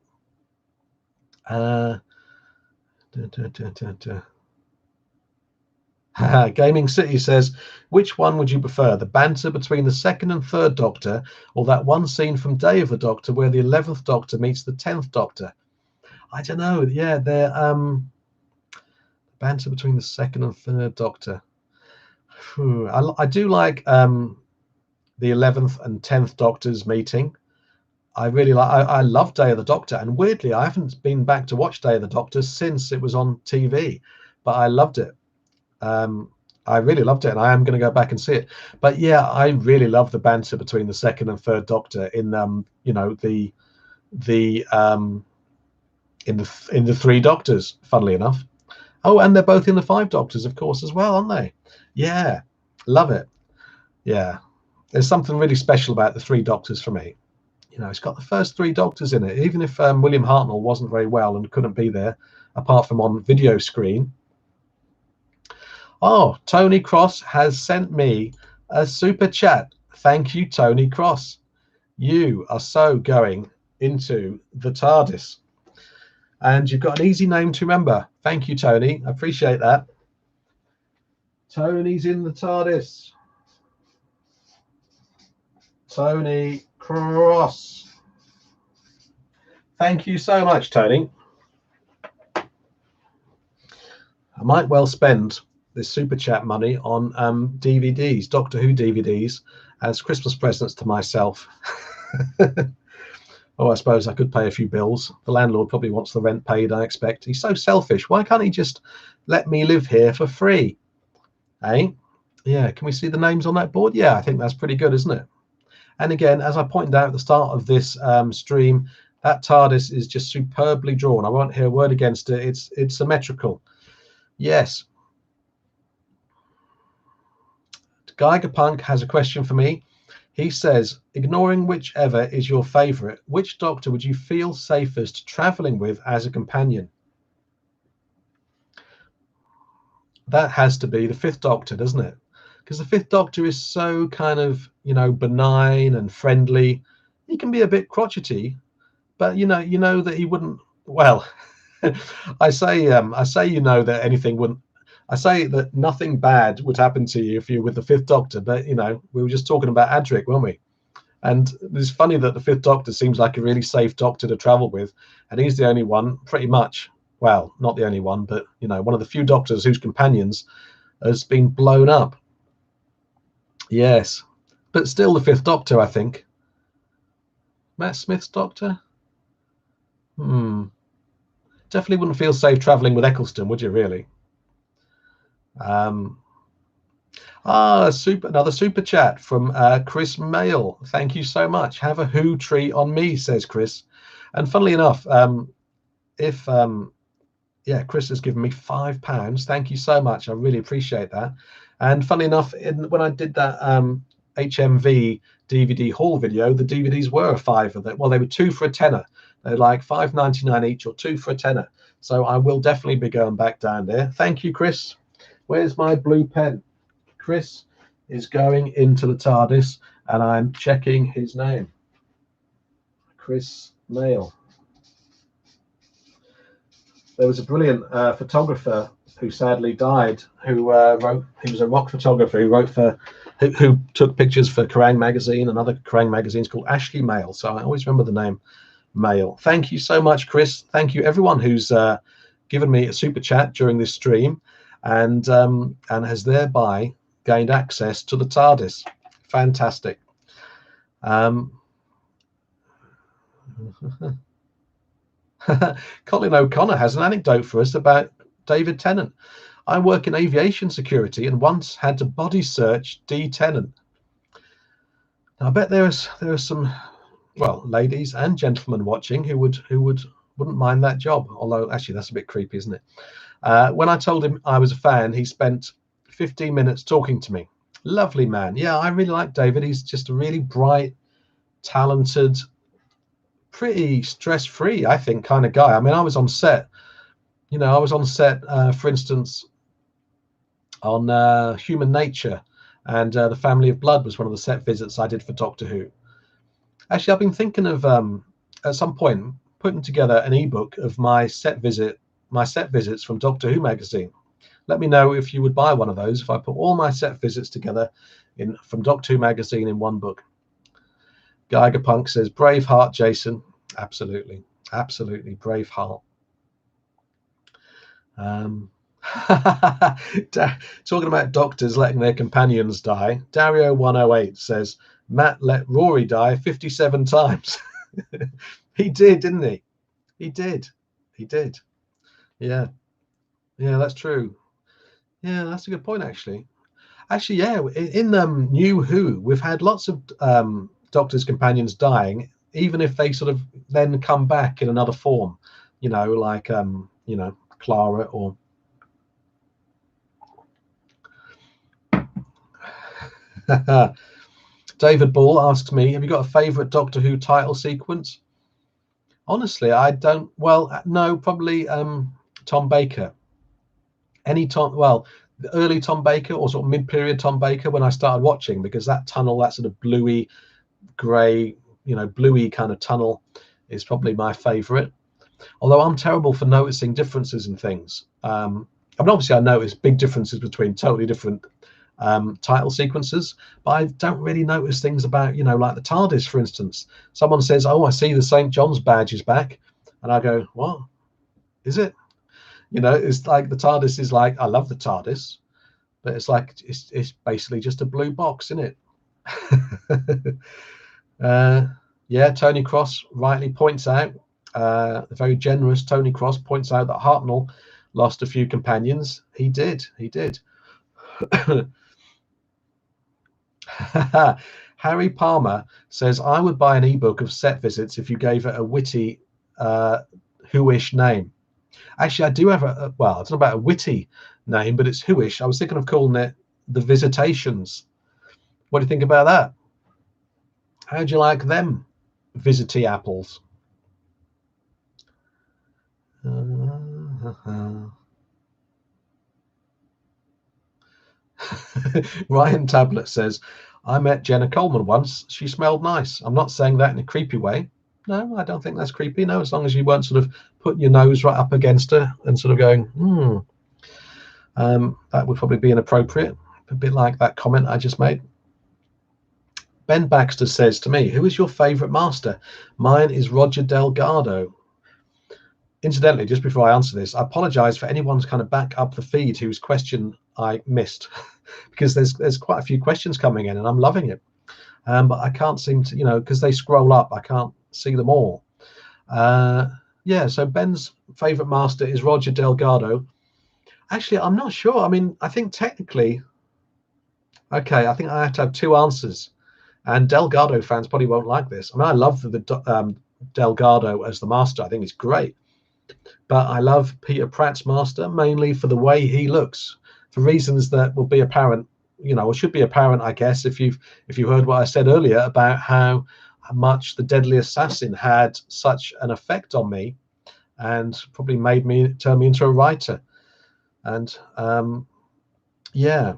Gaming City says, which one would you prefer, the banter between the 2nd and 3rd Doctor, or that one scene from Day of the Doctor where the 11th Doctor meets the 10th Doctor? I don't know. Yeah, they're banter between the 2nd and 3rd Doctor. I do like the 11th and 10th Doctors meeting. I love Day of the Doctor, and weirdly I haven't been back to watch Day of the Doctor since it was on TV, but I loved it. And I really loved it, and I am going to go back and see it. But yeah, I really love the banter between the second and third Doctor in you know, the in the Three Doctors, funnily enough. Oh, and they're both in the Five Doctors, of course, as well, aren't they? Yeah, love it. Yeah, there's something really special about the Three Doctors for me. You know, it's got the first three Doctors in it. Even if William Hartnell wasn't very well and couldn't be there, apart from on video screen. Oh, Tony Cross has sent me a super chat. Thank you, Tony Cross. You are so going into the TARDIS. And you've got an easy name to remember. Thank you, Tony. I appreciate that. Tony's in the TARDIS. Tony Cross. Thank you so much, Tony. I might well spend this super chat money on DVDs, Doctor Who DVDs, as Christmas presents to myself. Oh, I suppose I could pay a few bills. The landlord probably wants the rent paid, I expect. He's so selfish. Why can't he just let me live here for free? Eh? Yeah, can we see the names on that board? Yeah, I think that's pretty good, isn't it? And again, as I pointed out at the start of this stream, that TARDIS is just superbly drawn. I won't hear a word against it. It's symmetrical. Yes. Geiger Punk has a question for me. He says, ignoring whichever is your favorite, which Doctor would you feel safest traveling with as a companion? That has to be the Fifth Doctor, doesn't it? Because the Fifth Doctor is so kind of, you know, benign and friendly. He can be a bit crotchety, but you know that he wouldn't. Well, I say you know that anything wouldn't. I say that nothing bad would happen to you if you're with the Fifth Doctor, but you know, we were just talking about Adric, weren't we? And it's funny that the Fifth Doctor seems like a really safe Doctor to travel with, and he's the only one, pretty much. Well, not the only one, but you know, one of the few Doctors whose companions has been blown up. Yes, but still the Fifth Doctor, I think. Matt Smith's Doctor. Definitely wouldn't feel safe traveling with Eccleston, would you? Really? Another super chat from Chris Mail. Thank you so much. Have a Who tree on me, says Chris. And funnily enough, Chris has given me £5. Thank you so much. I really appreciate that. And funnily enough, when I did that HMV DVD haul video, the DVDs were a fiver. Well, they were 2 for a tenner. They're like $5.99 each or 2 for a tenner. So I will definitely be going back down there. Thank you, Chris. Where's my blue pen? Chris is going into the TARDIS, and I'm checking his name. Chris Mail. There was a brilliant photographer who sadly died, who he was a rock photographer who took pictures for Kerrang magazine and other Kerrang magazines, called Ashley Mail. So I always remember the name Mail. Thank you so much, Chris. Thank you everyone who's given me a super chat during this stream, and has thereby gained access to the TARDIS. Fantastic. Colin O'Connor has an anecdote for us about David Tennant. I work in aviation security and once had to body search D. Tennant. Now, I bet there are some, well, ladies and gentlemen watching who wouldn't mind that job. Although actually that's a bit creepy, isn't it? When I told him I was a fan, he spent 15 minutes talking to me. Lovely man. Yeah, I really like David. He's just a really bright, talented, pretty stress-free, I think, kind of guy. I mean, I was on set, for instance, on Human Nature, and The Family of Blood was one of the set visits I did for Doctor Who. Actually, I've been thinking of at some point putting together an ebook of my set visits from Doctor Who magazine. Let me know if you would buy one of those if I put all my set visits together from Doctor Who magazine in one book. Geiger Punk says, Braveheart, Jason. Absolutely. Absolutely. Braveheart. Talking about doctors letting their companions die, Dario108 says, Matt let Rory die 57 times. He did, didn't he? He did. Yeah. Yeah, that's true. Yeah, that's a good point, actually. Actually, yeah, in New Who, we've had lots of Doctor's companions dying, even if they sort of then come back in another form, you know, like you know, Clara or David Ball asks me, have you got a favourite Doctor Who title sequence? Honestly, I don't. Well, no, probably Tom Baker. Any Tom, well, the early Tom Baker or sort of mid-period Tom Baker when I started watching, because that tunnel, that sort of bluey, grey, you know, bluey kind of tunnel is probably my favourite. Although I'm terrible for noticing differences in things. I mean, obviously I notice big differences between totally different title sequences, but I don't really notice things about, you know, like the TARDIS, for instance. Someone says, oh, I see the St. John's badge is back, and I go, what is it? You know, it's like the TARDIS is like, I love the TARDIS, but it's like it's basically just a blue box, isn't it? Yeah, Tony Cross rightly points out, the very generous Tony Cross points out that Hartnell lost a few companions. He did. Harry Palmer says, I would buy an ebook of set visits if you gave it a witty Who-ish name. Actually, I do have well, it's not about a witty name, but it's Who-ish. I was thinking of calling it The Visitations. What do you think about that? How do you like them visity apples? Ryan Tablet says, I met Jenna Coleman once. She smelled nice. I'm not saying that in a creepy way. No, I don't think that's creepy. No, as long as you weren't sort of putting your nose right up against her and sort of going, that would probably be inappropriate. A bit like that comment I just made. Ben Baxter says to me, who is your favourite master? Mine is Roger Delgado. Incidentally, just before I answer this, I apologise for anyone's kind of back up the feed whose question I missed, because there's quite a few questions coming in and I'm loving it. But I can't seem to, you know, because they scroll up, I can't see them all. Yeah, so Ben's favourite master is Roger Delgado. Actually, I'm not sure. I mean, I think technically, okay, I think I have to have two answers. And Delgado fans probably won't like this. I mean, I love the Delgado as the master. I think it's great. But I love Peter Pratt's master mainly for the way he looks, for reasons that will be apparent, you know, or should be apparent, I guess, if you heard what I said earlier about how much The Deadly Assassin had such an effect on me and probably turn me into a writer. And yeah.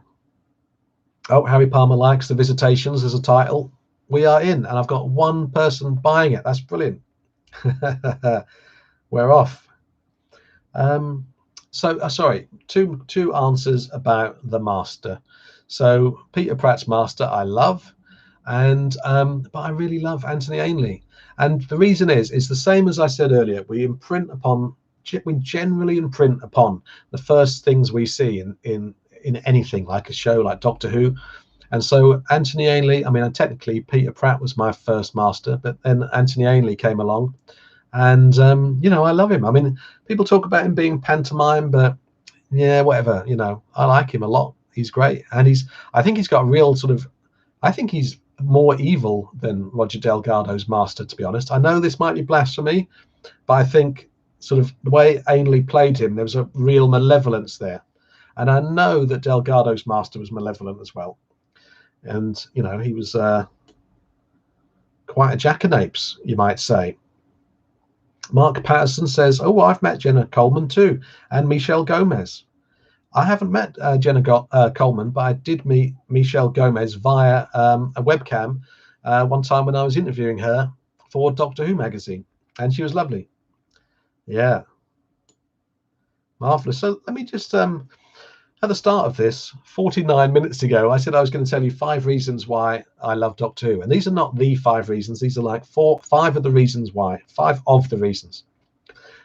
Oh, Harry Palmer likes The Visitations as a title. We are in, and I've got one person buying it. That's brilliant. We're off. So sorry, two answers about the master. So Peter Pratt's master I love, and but I really love Anthony Ainley, and the reason is the same as I said earlier. We generally imprint upon the first things we see in anything like a show like Doctor Who. And so Anthony Ainley, I mean, technically Peter Pratt was my first master, but then Anthony Ainley came along, and you know, I love him. I mean, people talk about him being pantomime, but yeah, whatever, you know, I like him a lot. He's great, and I think he's got a real sort of, I think he's more evil than Roger Delgado's master, to be honest. I know this might be blasphemy, but I think sort of the way Ainley played him, there was a real malevolence there. And I know that Delgado's master was malevolent as well. And, you know, he was quite a jackanapes, you might say. Mark Patterson says, oh, I've met Jenna Coleman too, and Michelle Gomez. I haven't met Jenna Coleman, but I did meet Michelle Gomez via a webcam one time when I was interviewing her for Doctor Who magazine, and she was lovely. Yeah. Marvelous. So let me just, at the start of this, 49 minutes ago, I said I was going to tell you 5 reasons why I love Doctor Who. And these are not the 5 reasons. These are like 5 of the reasons why. 5 of the reasons.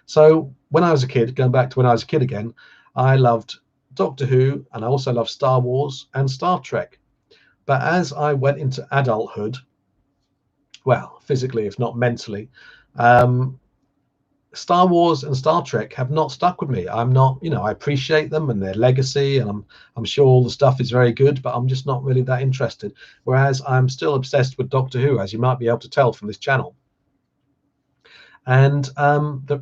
So when I was a kid, going back to when I was a kid again, I loved Doctor Who, and I also loved Star Wars and Star Trek. But as I went into adulthood, well, physically, if not mentally, Star Wars and Star Trek have not stuck with me. I'm not, you know, I appreciate them and their legacy, and I'm sure all the stuff is very good, but I'm just not really that interested. Whereas I'm still obsessed with Doctor Who, as you might be able to tell from this channel. And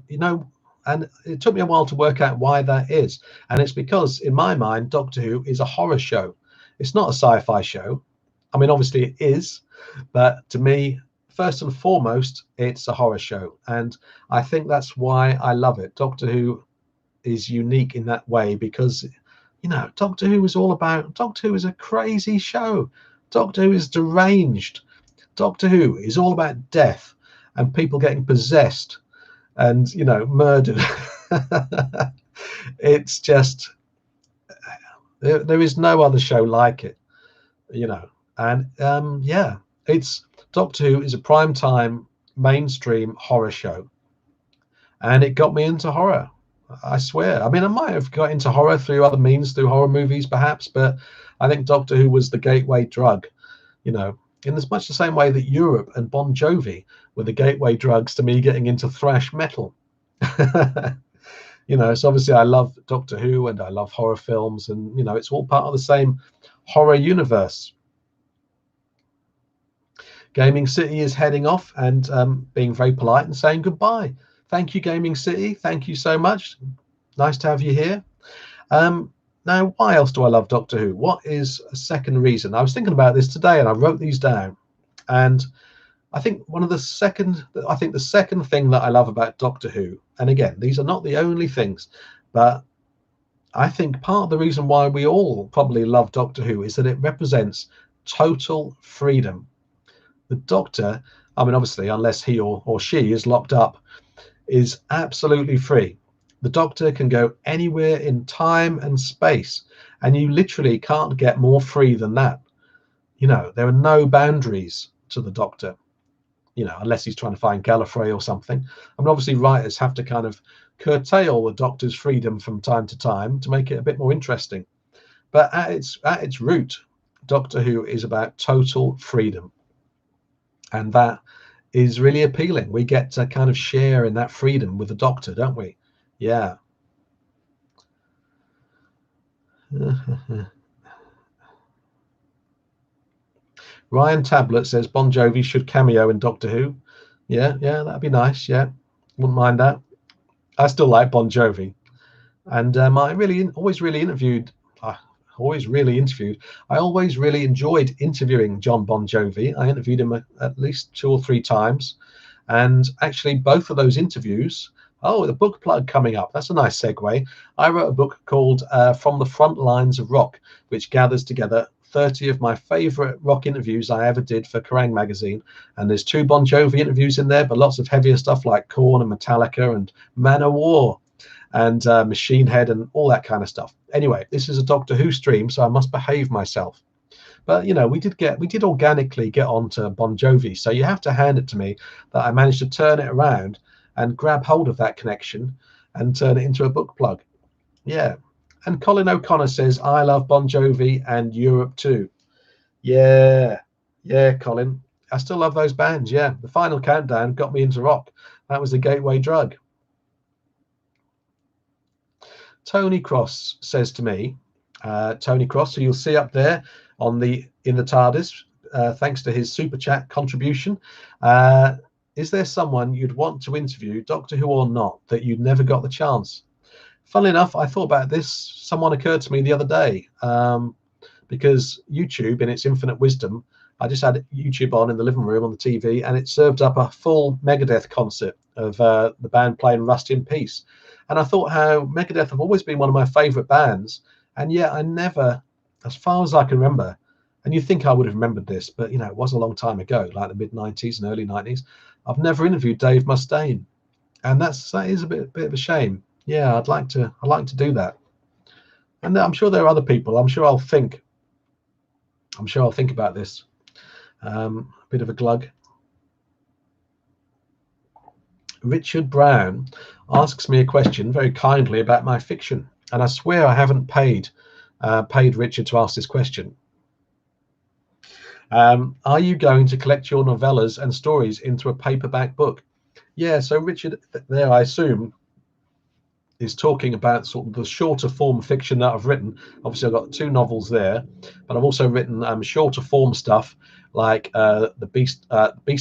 you know, and it took me a while to work out why that is. And it's because, in my mind, Doctor Who is a horror show. It's not a sci-fi show. I mean, obviously it is, but to me, first and foremost, it's a horror show. And I think that's why I love it. Doctor Who is unique in that way because, you know, Doctor Who is all about, Doctor Who is a crazy show. Doctor Who is deranged. Doctor Who is all about death and people getting possessed and, you know, murdered. It's just, there is no other show like it, you know. And yeah, it's, Doctor Who is a primetime mainstream horror show, and it got me into horror. I swear. I mean, I might have got into horror through other means, through horror movies perhaps, but I think Doctor Who was the gateway drug, you know, in as much the same way that Europe and Bon Jovi were the gateway drugs to me getting into thrash metal. You know, so obviously I love Doctor Who and I love horror films, and, you know, it's all part of the same horror universe. Gaming City is heading off and being very polite and saying goodbye. Thank you, Gaming City. Thank you so much. Nice to have you here. Now, why else do I love Doctor Who? What is a second reason? I was thinking about this today and I wrote these down. And I think the second thing that I love about Doctor Who, and again, these are not the only things, but I think part of the reason why we all probably love Doctor Who is that it represents total freedom. The Doctor, I mean, obviously, unless he or she is locked up, is absolutely free. The Doctor can go anywhere in time and space, and you literally can't get more free than that. You know, there are no boundaries to the Doctor, you know, unless he's trying to find Gallifrey or something. I mean, obviously, writers have to kind of curtail the Doctor's freedom from time to time to make it a bit more interesting. But at its root, Doctor Who is about total freedom. And that is really appealing. We get to kind of share in that freedom with the Doctor, don't we? Yeah. Ryan Tablet says Bon Jovi should cameo in Doctor Who. Yeah, that'd be nice. Yeah, wouldn't mind that. I still like Bon Jovi, and I always really enjoyed interviewing John Bon Jovi. I interviewed him at least 2 or 3 times, and actually both of those interviews. Oh, the book plug coming up. That's a nice segue. I wrote a book called From the Front Lines of Rock, which gathers together 30 of my favorite rock interviews I ever did for Kerrang magazine. And there's 2 Bon Jovi interviews in there, but lots of heavier stuff like Korn and Metallica and Manowar and Machine Head and all that kind of stuff. Anyway, this is a Doctor Who stream, so I must behave myself. But, you know, we did organically get onto Bon Jovi, so you have to hand it to me that I managed to turn it around and grab hold of that connection and turn it into a book plug. Yeah. And Colin O'Connor says, I love Bon Jovi and Europe too. Yeah, Colin. I still love those bands. Yeah, the Final Countdown got me into rock. That was the gateway drug. Tony Cross says to me, Tony Cross, who you'll see up there in the TARDIS, thanks to his super chat contribution. Is there someone you'd want to interview, Doctor Who or not, that you'd never got the chance? Funnily enough, I thought about this. Someone occurred to me the other day, because YouTube, in its infinite wisdom, I just had YouTube on in the living room on the TV, and it served up a full Megadeth concert of the band playing Rust in Peace. And I thought how Megadeth have always been one of my favorite bands, and yet I never, as far as I can remember, and you'd think I would have remembered this, but, you know, it was a long time ago, like the mid-90s and early 90s. I've never interviewed Dave Mustaine, and that is a bit of a shame. Yeah, I'd like to do that. And I'm sure there are other people. I'm sure I'll think about this. A bit of a glug. Richard Brown asks me a question very kindly about my fiction, and I swear I haven't paid Richard to ask this question. Are you going to collect your novellas and stories into a paperback book? Yeah, so Richard there, I assume, is talking about sort of the shorter form fiction that I've written. Obviously, I've got 2 novels there, but I've also written shorter form stuff like the Beast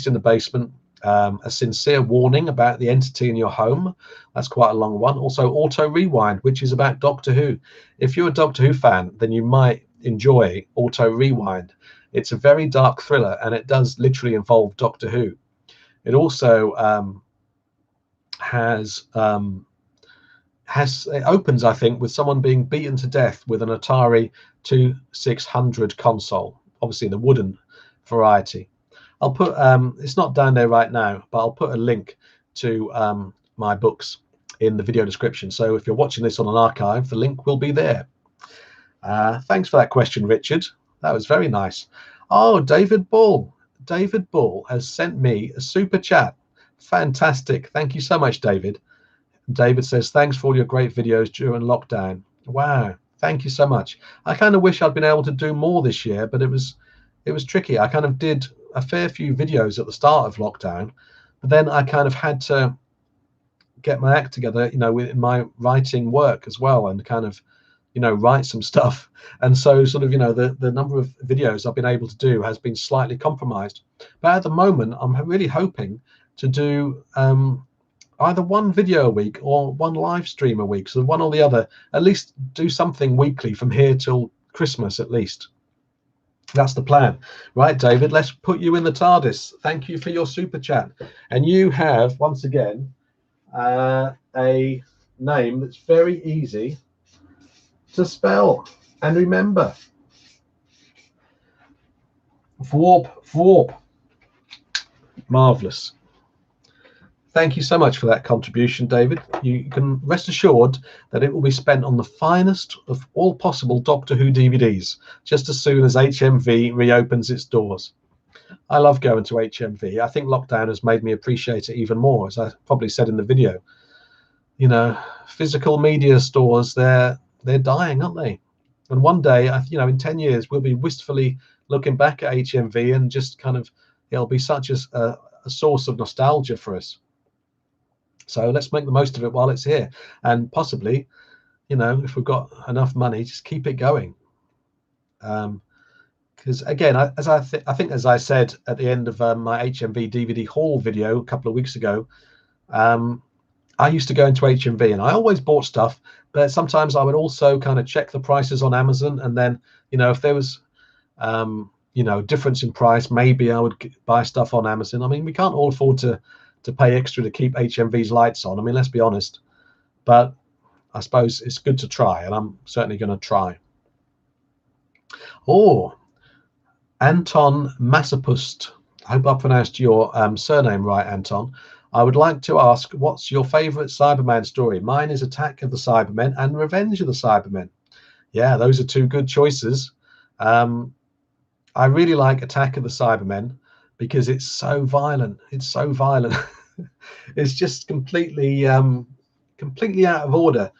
in the Basement, A Sincere Warning About the Entity in Your Home. That's quite a long one. Also, Auto Rewind, which is about Doctor Who. If you're a Doctor Who fan, then you might enjoy Auto Rewind. It's a very dark thriller, and it does literally involve Doctor Who. It also has it opens, I think, with someone being beaten to death with an Atari 2600 console, obviously the wooden variety. I'll put it's not down there right now, but I'll put a link to my books in the video description. So if you're watching this on an archive, the link will be there. Thanks for that question, Richard. That was very nice. Oh, David Ball. David Ball has sent me a super chat. Fantastic. Thank you so much, David. David says, thanks for all your great videos during lockdown. Wow, thank you so much. I kind of wish I'd been able to do more this year, but it was tricky. I kind of did a fair few videos at the start of lockdown, but then I kind of had to get my act together, with my writing work as well, and kind of, write some stuff. And so sort of, the number of videos I've been able to do has been slightly compromised. But at the moment, I'm really hoping to do either one video a week or one live stream a week. So one or the other, at least do something weekly from here till Christmas at least. That's the plan. Right, David, let's put you in the TARDIS. Thank you for your super chat. And you have, once again, a name that's very easy to spell and remember. Vorp. Marvelous. Thank you so much for that contribution, David. You can rest assured that it will be spent on the finest of all possible Doctor Who DVDs, just as soon as HMV reopens its doors. I love going to HMV. I think lockdown has made me appreciate it even more, as I probably said in the video. Physical media stores, they're dying, aren't they? And one day, in 10 years, we'll be wistfully looking back at HMV and just kind of, it'll be such a source of nostalgia for us. So let's make the most of it while it's here, and possibly, if we've got enough money, just keep it going. Because again, I think as I said at the end of my HMV DVD haul video a couple of weeks ago, I used to go into HMV and I always bought stuff, but sometimes I would also kind of check the prices on Amazon, and then if there was difference in price, maybe I would buy stuff on Amazon. I mean, we can't all afford to pay extra to keep HMV's lights on. I mean, let's be honest. But I suppose it's good to try, and I'm certainly going to try. Oh, Anton Massapust. I hope I pronounced your surname right, Anton. I would like to ask, what's your favorite Cyberman story? Mine is Attack of the Cybermen and Revenge of the Cybermen. Yeah, those are 2 good choices. I really like Attack of the Cybermen because it's so violent. It's so violent. It's just completely out of order.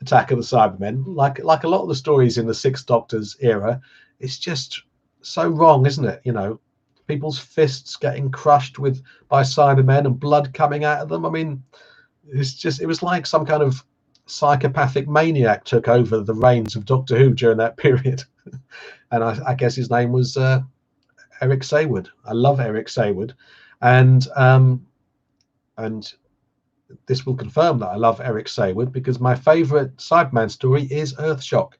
Attack of the Cybermen, like a lot of the stories in the Sixth Doctor's era, it's just so wrong, isn't it? People's fists getting crushed by Cybermen and blood coming out of them. I mean, it was like some kind of psychopathic maniac took over the reins of Doctor Who during that period. And I guess his name was Eric Saywood. I love Eric Saywood, and this will confirm that I love Eric Saywood, because my favorite Cyberman story is Earthshock.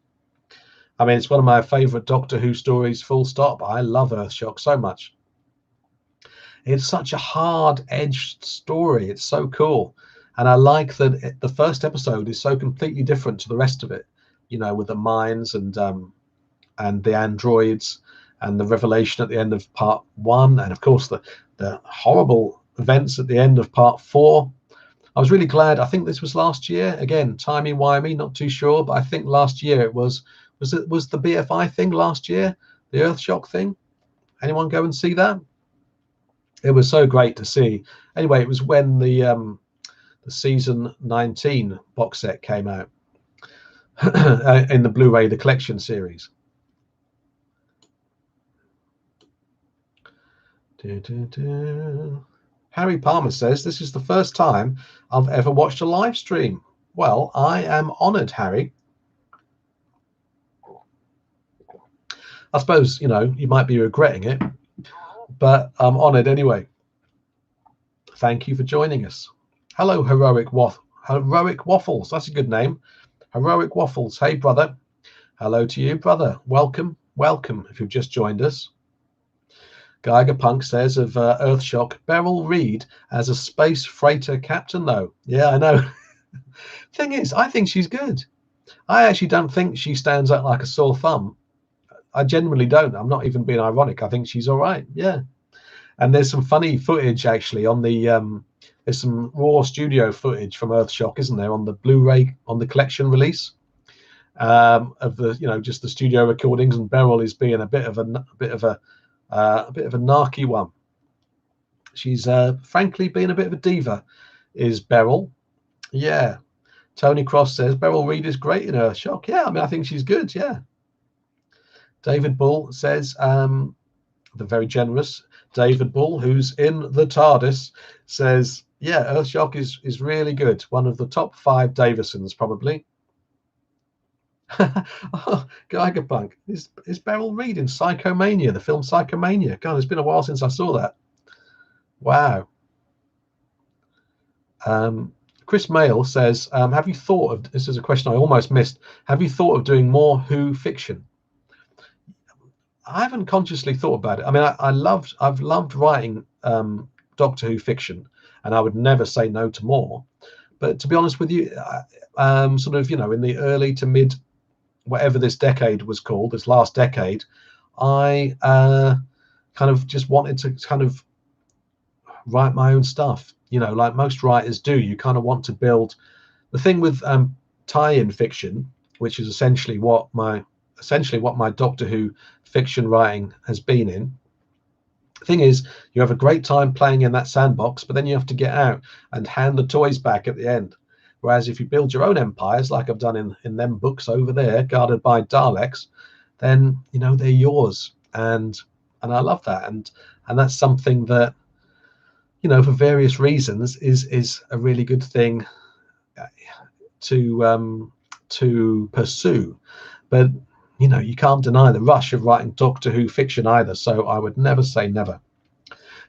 I mean, it's one of my favorite Doctor Who stories, full stop. I love Earthshock so much. It's such a hard-edged story. It's so cool. And I like that the first episode is so completely different to the rest of it, with the mines and the androids and the revelation at the end of part 1. And of course, the horrible events at the end of part 4. I was really glad. I think this was last year. Again, timey-wimey, not too sure, but I think last year it was the BFI thing last year, the Earthshock thing. Anyone go and see that? It was so great to see. Anyway, it was when the season 19 box set came out in the Blu-ray, the collection series. Harry Palmer says, this is the first time I've ever watched a live stream. Well, I am honoured, Harry. I suppose, you know, you might be regretting it, but I'm honoured anyway. Thank you for joining us. Hello, Heroic Waffles. That's a good name. Heroic Waffles. Hey, brother. Hello to you, brother. Welcome. Welcome if you've just joined us. Geiger Punk says of Earthshock, Beryl Reid as a space freighter captain, though. Yeah, I know. Thing is, I think she's good. I actually don't think she stands out like a sore thumb. I genuinely don't. I'm not even being ironic. I think she's all right. Yeah. And there's some funny footage actually on the there's some raw studio footage from Earthshock, isn't there, on the Blu-ray, on the collection release of the, you know, just the studio recordings, and Beryl is being a bit of a narky one. She's frankly being a bit of a diva, is Beryl. Yeah. Tony Cross says Beryl Reid is great in Earthshock. Yeah, I mean, I think she's good. Yeah. David Bull says, the very generous David Bull, who's in the TARDIS, says, yeah, Earthshock is really good. One of the top 5 Davisons, probably. Oh, Geiger Punk. Is Beryl Reid in Psychomania, the film Psychomania? God, it's been a while since I saw that. Wow. Chris Mail says, have you thought of, this is a question I almost missed, have you thought of doing more Who fiction? I haven't consciously thought about it. I mean, I've loved writing Doctor Who fiction, and I would never say no to more. But to be honest with you, sort of, you know, in the early to mid, whatever this decade was called, this last decade, I kind of just wanted to kind of write my own stuff. You know, like most writers do. You kind of want to build. The thing with tie-in fiction, which is essentially what my Doctor Who fiction writing has been in. The thing is, you have a great time playing in that sandbox, but then you have to get out and hand the toys back at the end. Whereas if you build your own empires, like I've done in them books over there, guarded by Daleks, then, you know, they're yours. And I love that. And that's something that, you know, for various reasons is a really good thing to pursue. But you know, you can't deny the rush of writing Doctor Who fiction either, so I would never say never.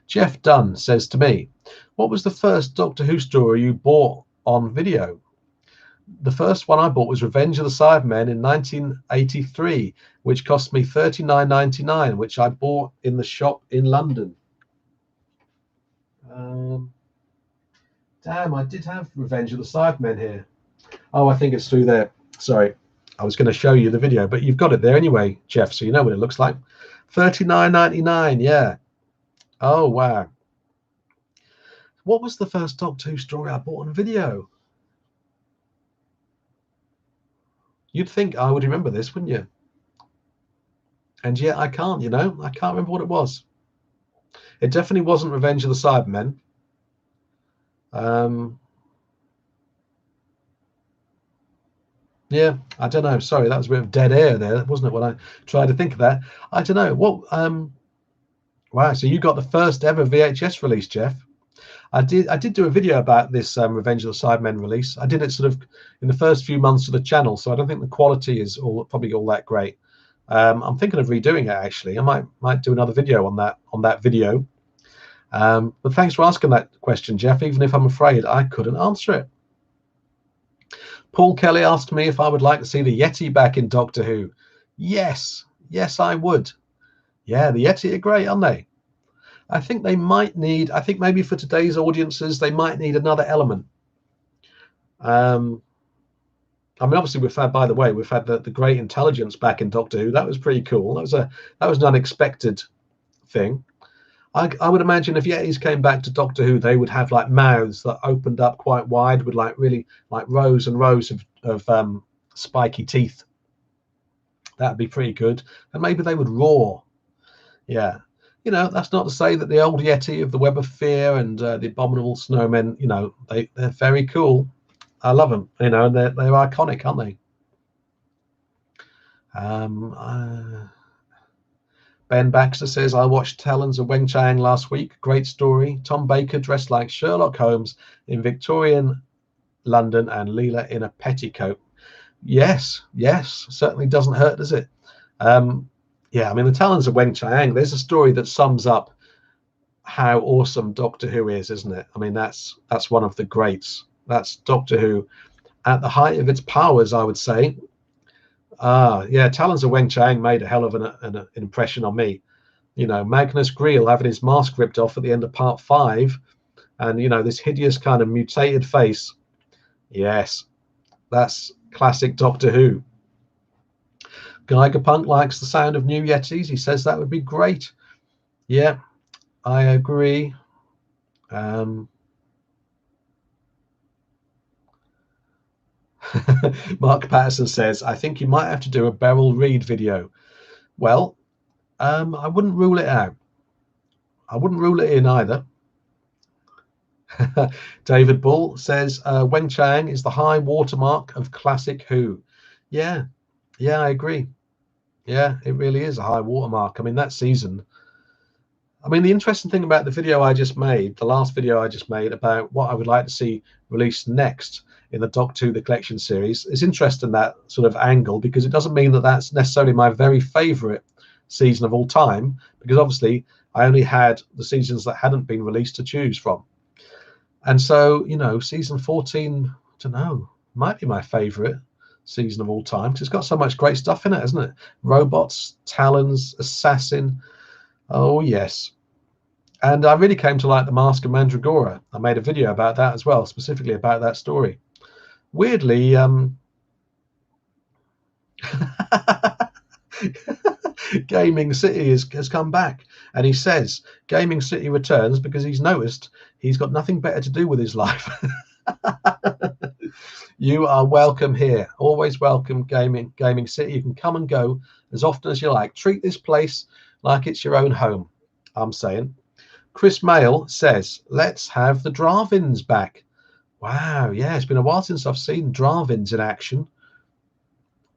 Jeff Dunn says to me, what was the first Doctor Who story you bought on video? The first one I bought was Revenge of the Cybermen in 1983, which cost me $39.99, which I bought in the shop in London. Damn, I did have Revenge of the Cybermen here. Oh, I think it's through there. Sorry. I was going to show you the video, but you've got it there anyway, Jeff, so you know what it looks like. $39.99, yeah. Oh, wow. What was the first Doctor Who story I bought on video? You'd think I would remember this, wouldn't you? And yet I can't, you know. I can't remember what it was. It definitely wasn't Revenge of the Cybermen. Yeah, I don't know. Sorry, that was a bit of dead air there, wasn't it, when I tried to think of that? I don't know. What? Wow, so you got the first ever VHS release, Jeff. I did do a video about this Revenge of the Cybermen release. I did it sort of in the first few months of the channel, so I don't think the quality is probably all that great. I'm thinking of redoing it, actually. I might do another video on that video. But thanks for asking that question, Jeff, even if I'm afraid I couldn't answer it. Paul Kelly asked me if I would like to see the Yeti back in Doctor Who. Yes, I would. Yeah, the Yeti are great, aren't they? I think they might need, I think maybe for today's audiences, they might need another element. I mean, obviously we've had, by the way, we've had the Great Intelligence back in Doctor Who. That was pretty cool. That was an unexpected thing. I would imagine if Yetis came back to Doctor Who, they would have like mouths that opened up quite wide with like really like rows and rows of spiky teeth. That'd be pretty good. And maybe they would roar. Yeah. You know, that's not to say that the old Yeti of the Web of Fear and the Abominable Snowmen, you know, they're very cool. I love them. You know, they're iconic, aren't they? Ben Baxter says, I watched Talons of Weng Chiang last week. Great story. Tom Baker dressed like Sherlock Holmes in Victorian London and Leela in a petticoat. Yes, certainly doesn't hurt, does it? Yeah, I mean, the Talons of Weng Chiang, there's a story that sums up how awesome Doctor Who is, isn't it? I mean, that's one of the greats. That's Doctor Who at the height of its powers, I would say. Yeah, Talons of Weng Chiang made a hell of an impression on me. You know, Magnus Greel having his mask ripped off at the end of part 5, and you know, this hideous kind of mutated face. Yes, that's classic Doctor Who. Geiger Punk likes the sound of new Yetis. He says that would be great. Yeah, I agree. Mark Patterson says, I think you might have to do a Beryl Reid video. Well, I wouldn't rule it out. I wouldn't rule it in either. David Bull says, Weng Chiang is the high watermark of classic Who. Yeah, I agree. Yeah, it really is a high watermark. I mean, that season. I mean, the interesting thing about the video I just made, the last video I just made about what I would like to see released next in the Doctor Who The Collection series, is interesting, that sort of angle, because it doesn't mean that that's necessarily my very favorite season of all time, because obviously I only had the seasons that hadn't been released to choose from. And so, you know, season 14, I don't know, might be my favorite season of all time, because it's got so much great stuff in it, hasn't it? Robots, Talons, Assassin. Oh, yes. And I really came to like the Mask of Mandragora. I made a video about that as well, specifically about that story. Weirdly, Gaming City has come back, and he says Gaming City returns because he's noticed he's got nothing better to do with his life. You are welcome here. Always welcome, Gaming City. You can come and go as often as you like. Treat this place like it's your own home, I'm saying. Chris Mail says, let's have the Dravins back. Wow, yeah, it's been a while since I've seen Dravins in action.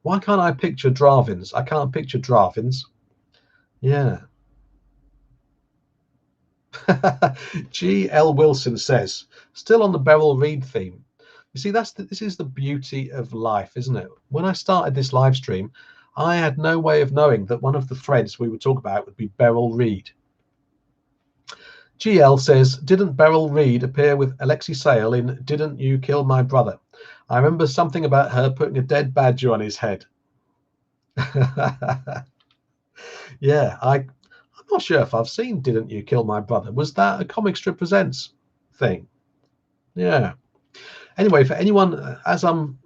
Why can't I picture Dravins? I can't picture Dravins. Yeah. G.L. Wilson says, still on the Beryl Reid theme. You see, this is the beauty of life, isn't it? When I started this live stream, I had no way of knowing that one of the threads we would talk about would be Beryl Reid. GL says, didn't Beryl Reid appear with Alexei Sayle in Didn't You Kill My Brother? I remember something about her putting a dead badger on his head. Yeah, I'm not sure if I've seen Didn't You Kill My Brother. Was that a Comic Strip Presents thing? Yeah. Anyway, for anyone, as I'm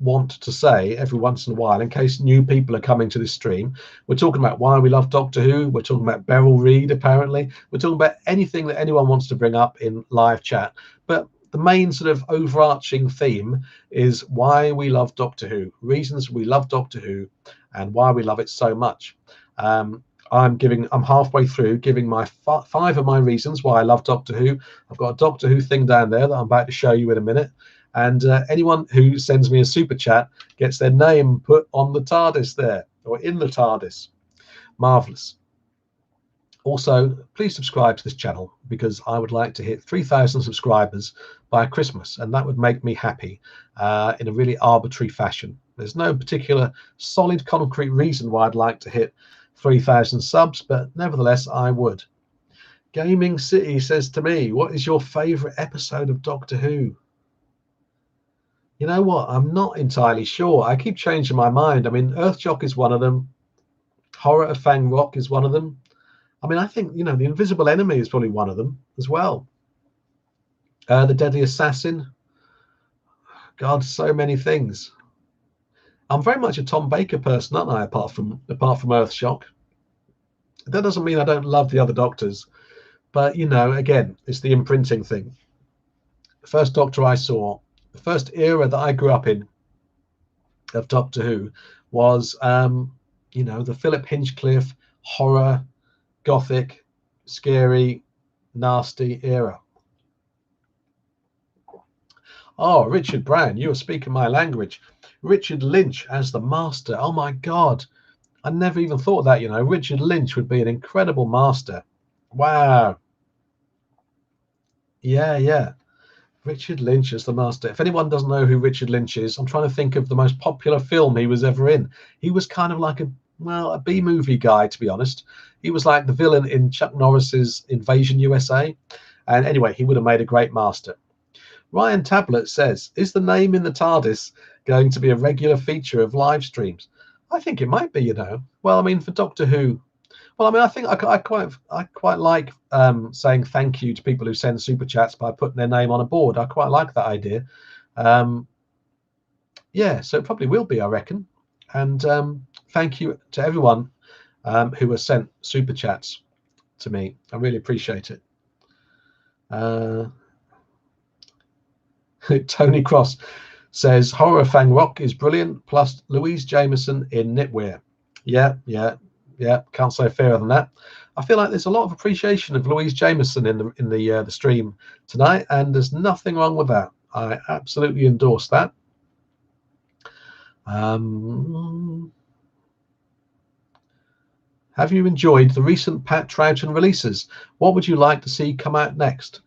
want to say every once in a while, in case new people are coming to this stream, we're talking about why we love Doctor Who. We're talking about Beryl Reid, apparently. We're talking about anything that anyone wants to bring up in live chat. But the main sort of overarching theme is why we love Doctor Who, reasons we love Doctor Who, and why we love it so much. I'm halfway through giving my 5 of my reasons why I love Doctor Who. I've got a Doctor Who thing down there that I'm about to show you in a minute. And anyone who sends me a super chat gets their name put on the TARDIS there, or in the TARDIS. Marvelous. Also, please subscribe to this channel, because I would like to hit 3,000 subscribers by Christmas, and that would make me happy in a really arbitrary fashion. There's no particular solid, concrete reason why I'd like to hit 3,000 subs, but nevertheless, I would. Gaming City says to me, what is your favorite episode of Doctor Who? You know what? I'm not entirely sure. I keep changing my mind. I mean, Earthshock is one of them. Horror of Fang Rock is one of them. I mean, I think, you know, The Invisible Enemy is probably one of them as well. The Deadly Assassin. God, so many things. I'm very much a Tom Baker person, aren't I? Apart from Earthshock. That doesn't mean I don't love the other Doctors, but you know, again, it's the imprinting thing. The first Doctor I saw, the first era that I grew up in of Doctor Who was, you know, the Philip Hinchcliffe horror, gothic, scary, nasty era. Oh, Richard Brown, you are speaking my language. Richard Lynch as the Master. Oh my God. I never even thought of that, you know. Richard Lynch would be an incredible master. Wow. Yeah. Richard Lynch as the master. If anyone doesn't know who Richard Lynch is, I'm trying to think of the most popular film he was ever in. He was kind of like a B-movie guy, to be honest. He was like the villain in Chuck Norris's Invasion USA. And anyway, he would have made a great master. Ryan Tablet says, is the name in the TARDIS going to be a regular feature of live streams? I think it might be, you know. Well, I mean, for Doctor Who, well, I mean, I think I quite like saying thank you to people who send super chats by putting their name on a board. I quite like that idea. Yeah, so it probably will be, I reckon. And thank you to everyone who has sent super chats to me. I really appreciate it. Tony Cross says Horror Fang Rock is brilliant, plus Louise Jameson in knitwear. Yeah, can't say fairer than that. I feel like there's a lot of appreciation of Louise Jameson in the stream tonight, and there's nothing wrong with that. I absolutely endorse that. Have you enjoyed the recent Pat Troughton releases? What would you like to see come out next?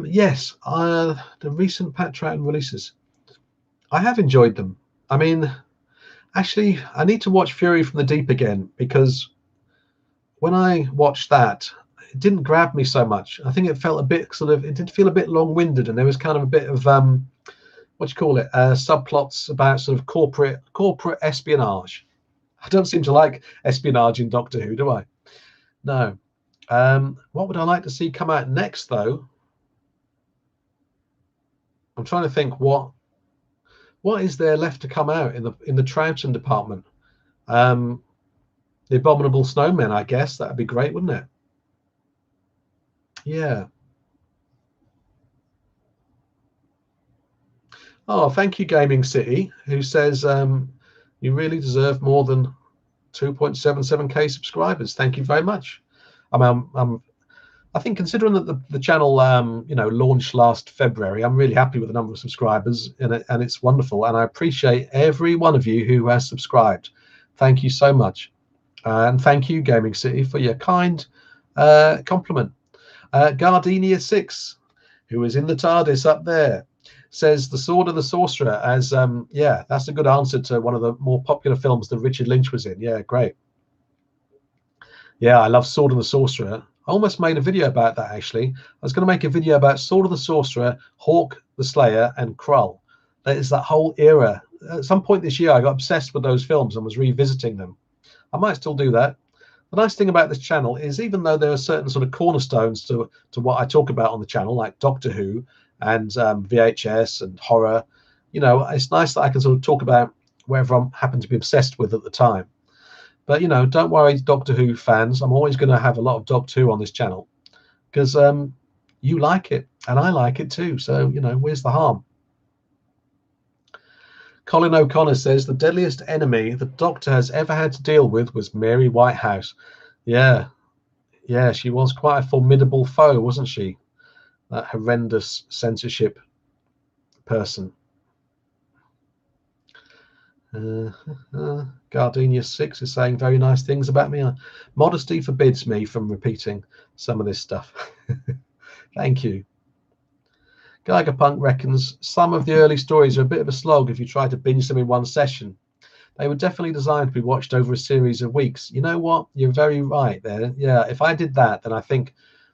Yes, the recent Pat Troughton releases, I have enjoyed them. I mean, actually, I need to watch Fury from the Deep again, because when I watched that, it didn't grab me so much. I think it felt a bit it did feel a bit long-winded, and there was kind of a bit of what do you call it, subplots about sort of corporate espionage. I don't seem to like espionage in Doctor Who, do I? No. What would I like to see come out next, though? I'm trying to think what is there left to come out in the Troughton department. The Abominable Snowmen, I guess. That'd be great, wouldn't it? Yeah. Oh, thank you, Gaming City, who says you really deserve more than 2.77k subscribers. Thank you very much. I think, considering that the channel launched last February, I'm really happy with the number of subscribers, and it's wonderful. And I appreciate every one of you who has subscribed. Thank you so much. And thank you, Gaming City, for your kind compliment. Gardenia 6, who is in the TARDIS up there, says The Sword of the Sorcerer as, yeah, that's a good answer to one of the more popular films that Richard Lynch was in. Yeah, great. Yeah, I love Sword of the Sorcerer. I almost made a video about that, actually. I was going to make a video about Sword of the Sorcerer, Hawk the Slayer, and Krull. That is that whole era. At some point this year, I got obsessed with those films and was revisiting them. I might still do that. The nice thing about this channel is, even though there are certain sort of cornerstones to what I talk about on the channel, like Doctor Who and VHS and horror, you know, it's nice that I can sort of talk about wherever I happen to be obsessed with at the time. But, you know, don't worry, Doctor Who fans. I'm always going to have a lot of Doctor Who on this channel because you like it and I like it too. So, you know, where's the harm? Colin O'Connor says the deadliest enemy the Doctor has ever had to deal with was Mary Whitehouse. Yeah, she was quite a formidable foe, wasn't she? That horrendous censorship person. Gardenia 6 is saying very nice things about me. Modesty forbids me from repeating some of this stuff. Thank you. Geigerpunk reckons some of the early stories are a bit of a slog if you try to binge them in one session. They were definitely designed to be watched over a series of weeks. You know what? You're very right there. Yeah, if I did that, then I think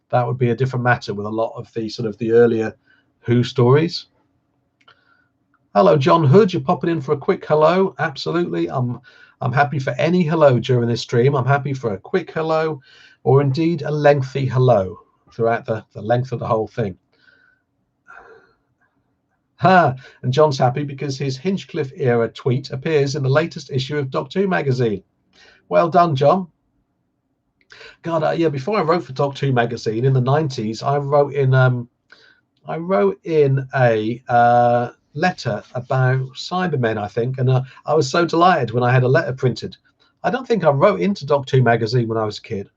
that would be a different matter with a lot of the sort of the earlier Who stories. Hello, John Hood. You're popping in for a quick hello. Absolutely. I'm happy for any hello during this stream. I'm happy for a quick hello, or indeed a lengthy hello throughout the length of the whole thing. And John's happy because his Hinchcliffe era tweet appears in the latest issue of Doctor Who magazine. Well done, John. God, yeah. Before I wrote for Doctor Who magazine in the 90s, I wrote in a letter about Cybermen, I think, and I was so delighted when I had a letter printed. I don't think I wrote into Doctor Who magazine when I was a kid.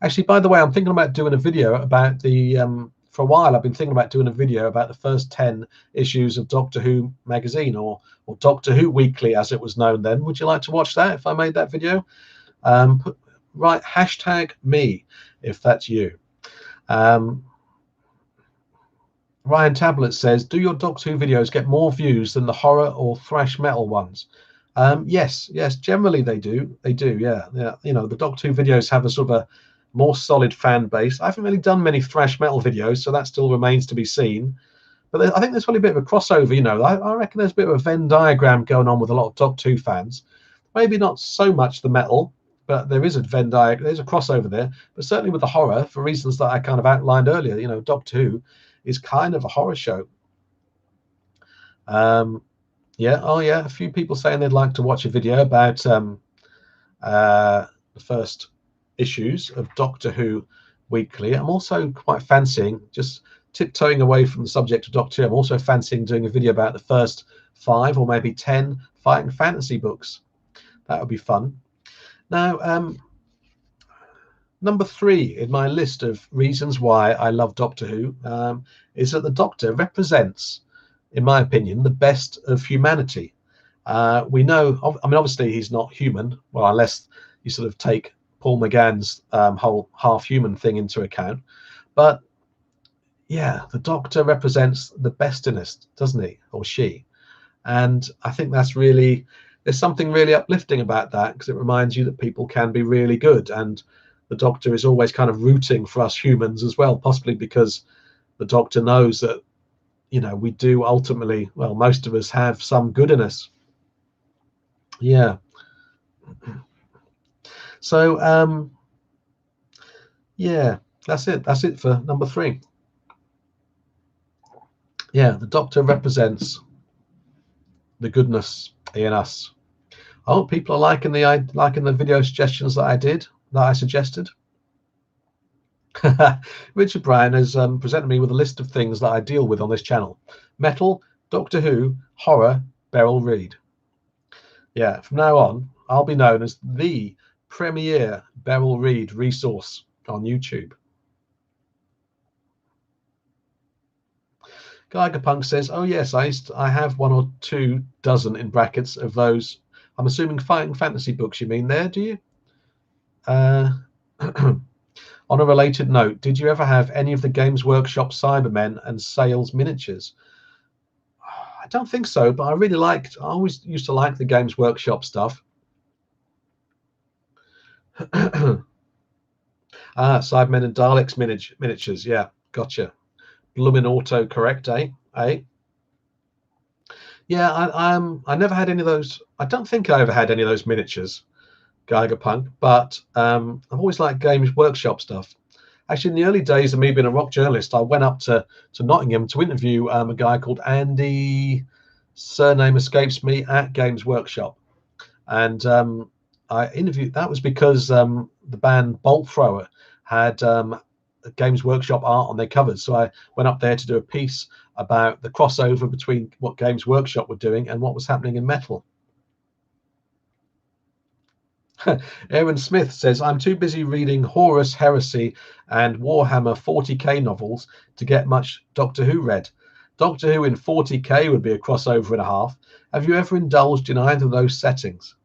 Actually, by the way, I'm thinking about doing a video about the for a while I've been thinking about doing a video about the first 10 issues of Doctor Who magazine, or Doctor Who Weekly as it was known then. Would you like to watch that if I made that video? Right, hashtag me if that's you. Ryan Tablet says, do your Doctor Who videos get more views than the horror or thrash metal ones? Yes, generally they do. Yeah. You know, the Doctor Who videos have a sort of a more solid fan base. I haven't really done many thrash metal videos, so that still remains to be seen. But I think there's probably a bit of a crossover, you know. I reckon there's a bit of a Venn diagram going on with a lot of Doctor Who fans. Maybe not so much the metal, but there is a Venn diagram, there's a crossover there. But certainly with the horror, for reasons that I kind of outlined earlier, you know, Doctor Who is kind of a horror show. Yeah, a few people saying they'd like to watch a video about the first issues of Doctor Who Weekly. I'm also quite fancying, just tiptoeing away from the subject of Doctor Who, I'm also fancying doing a video about the first 5 or maybe 10 fighting fantasy books. That would be fun. Now, number 3 in my list of reasons why I love Doctor Who is that the Doctor represents, in my opinion, the best of humanity. We know, I mean, obviously he's not human, well, unless you sort of take Paul McGann's whole half-human thing into account. But yeah, the Doctor represents the best in us, doesn't he, or she? And I think that's really, there's something really uplifting about that, because it reminds you that people can be really good, and the Doctor is always kind of rooting for us humans as well, possibly because the Doctor knows that, you know, we do ultimately, well, most of us have some good in us. Yeah. So yeah, that's it for number 3. Yeah, the Doctor represents the goodness in us. I hope people are liking the video suggestions that I suggested. Richard Bryan has presented me with a list of things that I deal with on this channel: metal, Doctor Who, horror, Beryl Reid. Yeah, from now on, I'll be known as the premier Beryl Reid resource on YouTube. Geigerpunk says, oh yes, I have 1 or 2 dozen in brackets of those. I'm assuming fighting fantasy books you mean there, do you? On a related note, did you ever have any of the Games Workshop Cybermen and Sales miniatures? I don't think so, but I always used to like the Games Workshop stuff. Cybermen and Daleks miniatures, yeah, gotcha. Bloomin' auto correct, eh? Yeah, I never had any of those. I don't think I ever had any of those miniatures, Geigerpunk, but I've always liked Games Workshop stuff. Actually, in the early days of me being a rock journalist, I went up to Nottingham to interview a guy called Andy, surname escapes me, at Games Workshop. And I interviewed, that was because the band Bolt Thrower had Games Workshop art on their covers. So I went up there to do a piece about the crossover between what Games Workshop were doing and what was happening in metal. Aaron Smith says, I'm too busy reading Horus Heresy and Warhammer 40k novels to get much Doctor Who read. Doctor Who in 40k would be a crossover and a half. Have you ever indulged in either of those settings?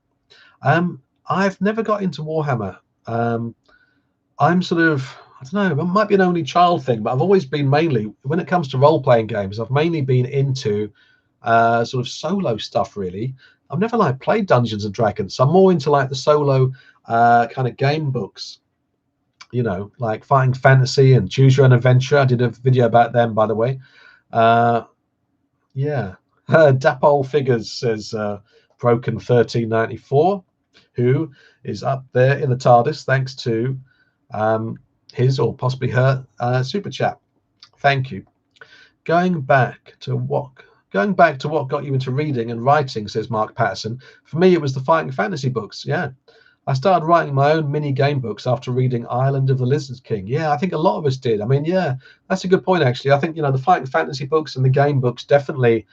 I've never got into Warhammer. I'm sort of, I don't know, it might be an only child thing, but I've always been mainly, when it comes to role-playing games, I've mainly been into sort of solo stuff, really. I've never like played Dungeons and Dragons, so I'm more into like the solo kind of game books, you know, like Fighting Fantasy and Choose Your Own Adventure. I did a video about them, by the way. Yeah. Dapole Figures says Broken 1394, who is up there in the TARDIS thanks to his or possibly her super chat. Thank you. Going back to what got you into reading and writing, says Mark Patterson. For me, it was the fighting fantasy books. Yeah, I started writing my own mini game books after reading Island of the Lizard King. Yeah, I think a lot of us did. I mean, yeah, that's a good point, actually. I think, you know, the fighting fantasy books and the game books definitely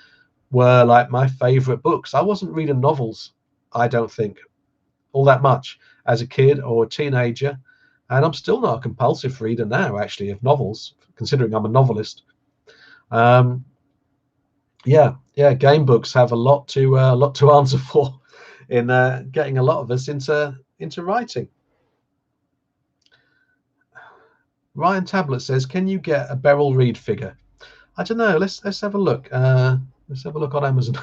were like my favorite books. I wasn't reading novels, I don't think, all that much as a kid or a teenager. And I'm still not a compulsive reader now, actually, of novels. considering I'm a novelist. Yeah, game books have a lot to answer for in getting a lot of us into writing. Ryan Tablet says, "Can you get a Beryl Reid figure?" I don't know. Let's have a look. Let's have a look on Amazon.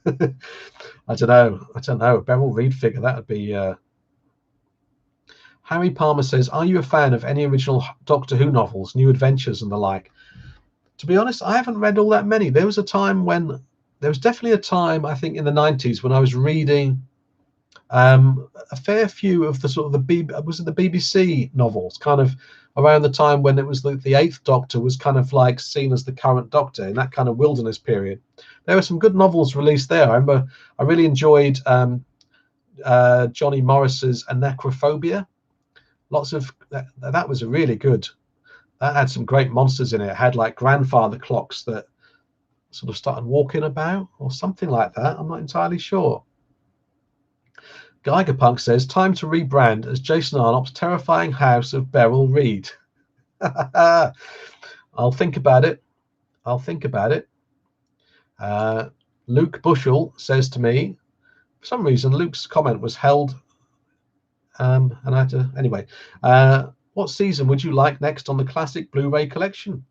I don't know. A Beryl Reid figure, that would be. Harry Palmer says, "Are you a fan of any original Doctor Who novels, New Adventures and the like?" To be honest, I haven't read all that many. There was definitely a time, I think, in the 90s when I was reading a fair few of the sort of the BBC novels, kind of around the time when it was the Eighth Doctor was kind of like seen as the current Doctor in that kind of wilderness period. There were some good novels released there. I remember I really enjoyed Johnny Morris's Anachrophobia. Lots of that was a really good. That had some great monsters in it. It had like grandfather clocks that sort of started walking about or something like that. I'm not entirely sure. Geigerpunk says, "Time to rebrand as Jason Arnopp's terrifying house of Beryl Reid." I'll think about it. Luke Bushell says to me, for some reason, Luke's comment was held. And I had to, anyway. What season would you like next on the classic Blu-ray collection?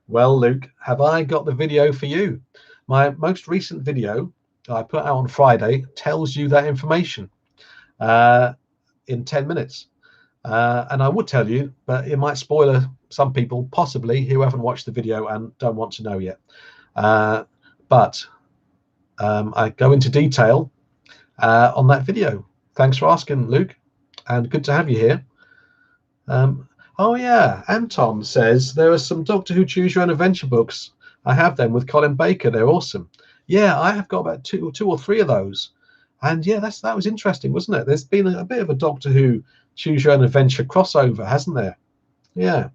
Well, Luke, have I got the video for you? My most recent video I put out on Friday tells you that information in 10 minutes. And I would tell you, but it might spoil some people, possibly, who haven't watched the video and don't want to know yet. But I go into detail on that video. Thanks for asking, Luke, and good to have you here. Oh yeah, Anton says there are some Doctor Who Choose Your Own Adventure books. I have them with Colin Baker. They're awesome. Yeah, I have got about two or three of those. And yeah, that was interesting, wasn't it? There's been a bit of a Doctor Who Choose Your Own Adventure crossover, hasn't there? Yeah.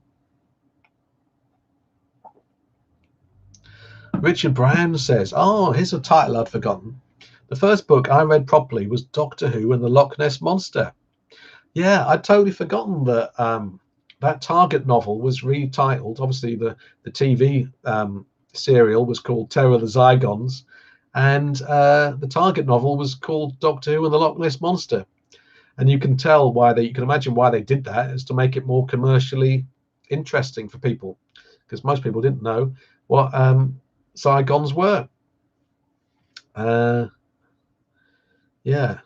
Richard Brown says, "Oh, here's a title I'd forgotten. The first book I read properly was Doctor Who and the Loch Ness Monster." Yeah, I'd totally forgotten that that Target novel was retitled. Obviously, the TV serial was called Terror of the Zygons, and the Target novel was called Doctor Who and the Loch Ness Monster. And you can imagine why they did that, is to make it more commercially interesting for people, because most people didn't know what Zygons were. Yeah,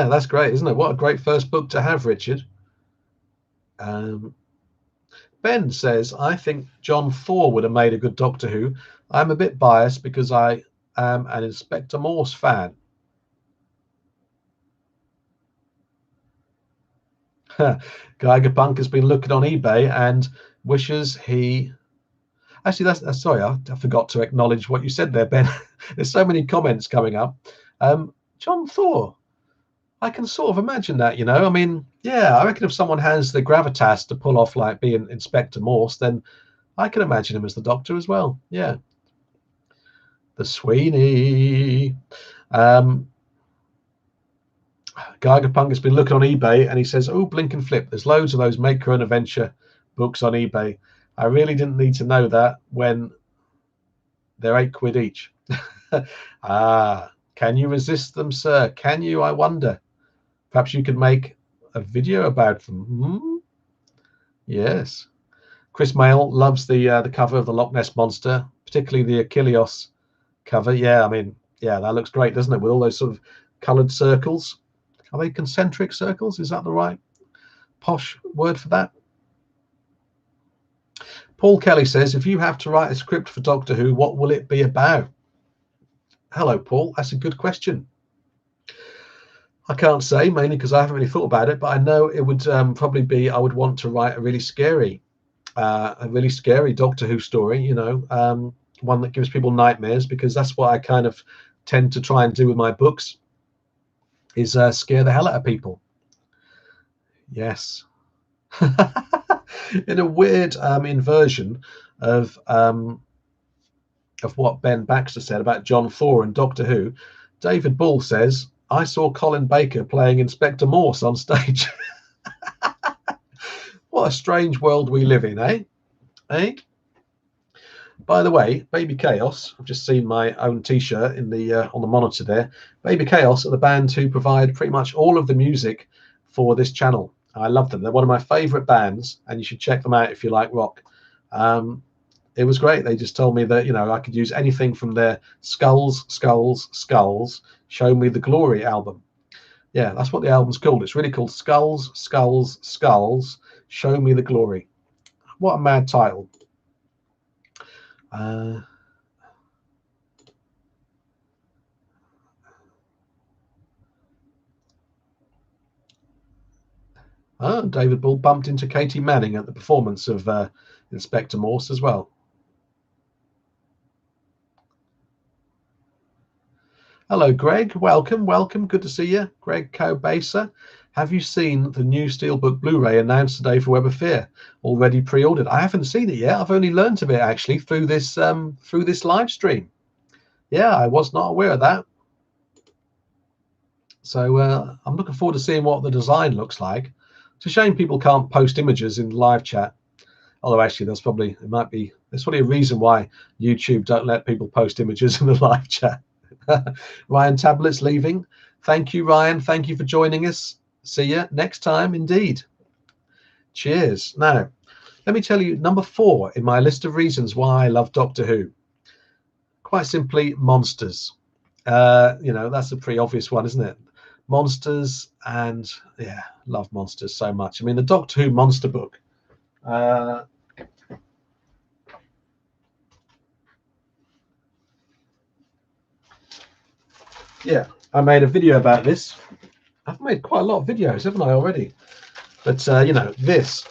that's great, isn't it? What a great first book to have, Richard. Ben says, "I think John 4 would have made a good Doctor Who. I'm a bit biased because I am an Inspector Morse fan." Geigerpunk has been looking on eBay and wishes he... Actually, that's sorry, I forgot to acknowledge what you said there, Ben. There's so many comments coming up. John Thor, I can sort of imagine that, I mean, yeah, I reckon if someone has the gravitas to pull off like being Inspector Morse, then I can imagine him as the Doctor as well. Yeah. The Sweeney. Geigerpunk has been looking on eBay and he says, "Oh, blink and flip. There's loads of those Make Your Own Adventure books on eBay. I really didn't need to know that when they're £8 each." Can you resist them, sir? Can you, I wonder? Perhaps you could make a video about them. Yes. Chris Mail loves the cover of the Loch Ness Monster, particularly the Achilleos cover. Yeah, I mean, yeah, that looks great, doesn't it? With all those sort of coloured circles. Are they concentric circles? Is that the right posh word for that? Paul Kelly says, "If you have to write a script for Doctor Who, what will it be about?" Hello, Paul. That's a good question. I can't say, mainly because I haven't really thought about it, but I know it would probably be, I would want to write a really scary Doctor Who story, one that gives people nightmares, because that's what I kind of tend to try and do with my books, is scare the hell out of people. Yes. In a weird inversion of what Ben Baxter said about John 4 and Doctor Who, David Bull says, "I saw Colin Baker playing Inspector Morse on stage." What a strange world we live in, eh? By the way, Baby Chaos, I've just seen my own T-shirt in the on the monitor there. Baby Chaos are the band who provide pretty much all of the music for this channel. I love them. They're one of my favorite bands, and you should check them out if you like rock. It was great. They just told me that, you know, I could use anything from their Skulls, Skulls, Skulls, Show Me the Glory album. Yeah, that's what the album's called. It's really called Skulls, Skulls, Skulls, Show Me the Glory. What a mad title. David Bull bumped into Katie Manning at the performance of Inspector Morse as well. Hello, Greg. Welcome, welcome. Good to see you. Greg Cowbasa. Have you seen the new Steelbook Blu-ray announced today for Web of Fear? Already pre-ordered? I haven't seen it yet. I've only learned of it actually through this live stream. Yeah, I was not aware of that. So I'm looking forward to seeing what the design looks like. It's a shame people can't post images in live chat. Although actually, there's probably a reason why YouTube don't let people post images in the live chat. Ryan Tablet's leaving. Thank you, Ryan. Thank you for joining us. See you next time, indeed. Cheers. Now, let me tell you number 4 in my list of reasons why I love Doctor Who. Quite simply, monsters. You know, that's a pretty obvious one, isn't it? Monsters, and yeah, love monsters so much. I mean, the Doctor Who monster book. Yeah, I made a video about this. I've made quite a lot of videos, haven't I, already? But you know, this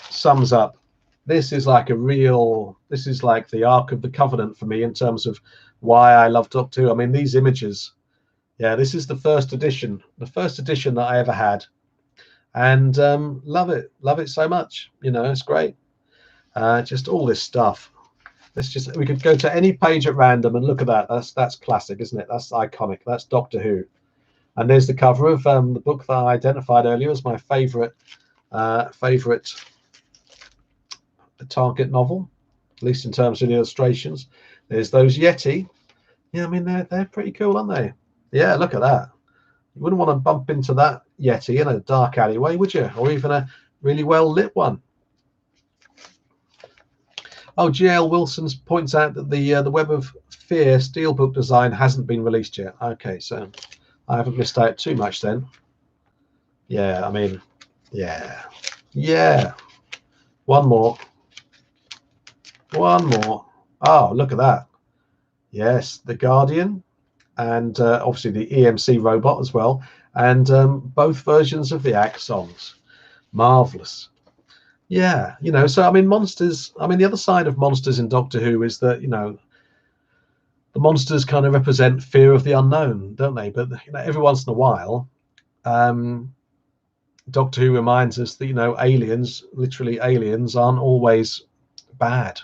sums up. This is like this is like the Ark of the Covenant for me in terms of why I love Doctor Who. I mean, these images. Yeah, this is the first edition that I ever had, and love it so much. You know, it's great. Just all this stuff. We could go to any page at random and look at that. That's classic, isn't it? That's iconic. That's Doctor Who. And there's the cover of the book that I identified earlier as my favorite Target novel, at least in terms of the illustrations. There's those Yeti. Yeah, I mean they're pretty cool, aren't they? Yeah, look at that. You wouldn't want to bump into that Yeti in a dark alleyway, would you? Or even a really well lit one. Oh, G.L. Wilson points out that the Web of Fear steelbook design hasn't been released yet. Okay, so I haven't missed out too much then. Yeah, I mean, yeah. One more. Oh, look at that. Yes, the Guardian, and obviously the EMC robot as well, and both versions of the Axe songs. Marvelous. Yeah, you know, so I mean, monsters. I mean, the other side of monsters in Doctor Who is that, you know, the monsters kind of represent fear of the unknown, don't they? But you know, every once in a while, Doctor Who reminds us that, you know, literally aliens, aren't always bad.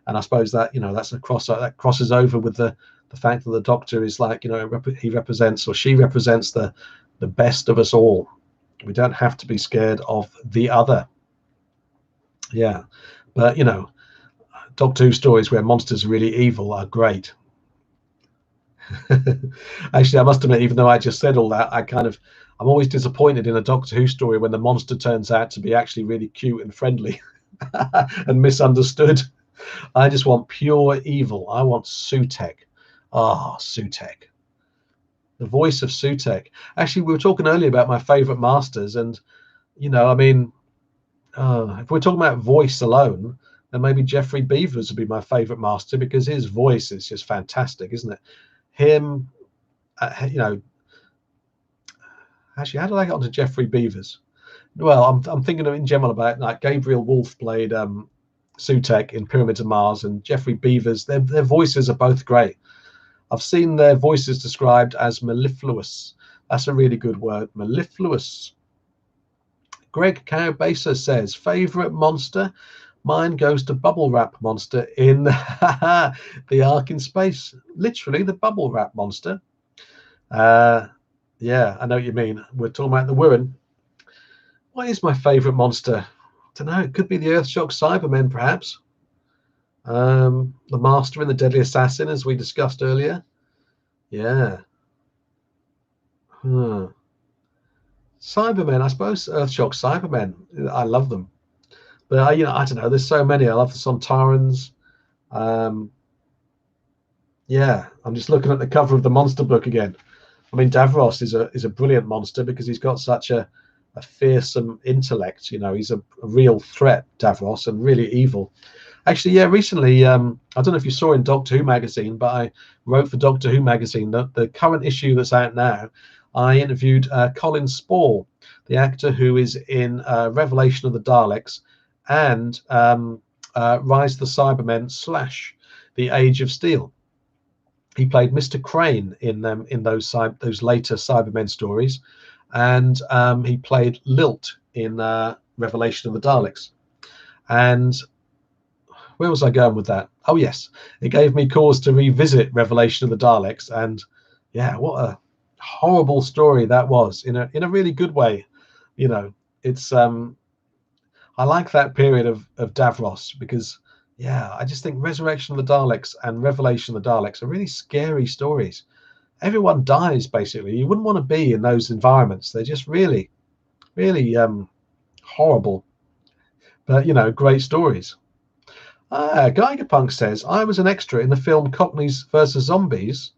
And I suppose that, you know, that crosses over with the fact that the Doctor is like, you know, he represents, or she represents the best of us all. We don't have to be scared of the other. Yeah, but you know, Doctor Who stories where monsters are really evil are great. Actually, I must admit, even though I just said all that, I'm always disappointed in a Doctor Who story when the monster turns out to be actually really cute and friendly and misunderstood. I just want pure evil. I want Sutek. Ah, Sutek. The voice of Sutek. Actually, we were talking earlier about my favorite masters, and you know, I mean, if we're talking about voice alone, then maybe Geoffrey Beevers would be my favorite master, because his voice is just fantastic, isn't it? Him, you know. Actually, how did I get onto Geoffrey Beevers? Well, I'm thinking in general about, like, Gabriel Wolfe played Sutek in Pyramids of Mars, and Geoffrey Beevers. Their voices are both great. I've seen their voices described as mellifluous. That's a really good word, mellifluous. Greg Cowbasa says, favorite monster? Mine goes to Bubble Wrap Monster in the Ark in Space. Literally, the Bubble Wrap Monster. Yeah, I know what you mean. We're talking about the Wirren. What is my favorite monster? I don't know. It could be the Earthshock Cybermen, perhaps. The Master and the Deadly Assassin, as we discussed earlier. Yeah. Cybermen, I suppose. Earthshock Cybermen. I love them. But I don't know. There's so many. I love the Sontarans. Yeah, I'm just looking at the cover of the monster book again. I mean, Davros is a brilliant monster because he's got such a fearsome intellect. He's a real threat, Davros, and really evil. Actually, yeah, recently, I don't know if you saw in Doctor Who magazine, but I wrote for Doctor Who magazine that the current issue that's out now, I interviewed Colin Spall, the actor who is in Revelation of the Daleks and Rise of the Cybermen / The Age of Steel. He played Mr. Crane in those later Cybermen stories, and he played Lilt in Revelation of the Daleks. And where was I going with that? Oh yes, it gave me cause to revisit Revelation of the Daleks, and yeah, what a horrible story that was in a really good way. It's I like that period of Davros because yeah, I just think Resurrection of the Daleks and Revelation of the Daleks are really scary stories. Everyone dies basically. You wouldn't want to be in those environments. They're just really, really horrible, but great stories. Geigerpunk says, I was an extra in the film Cockneys versus Zombies,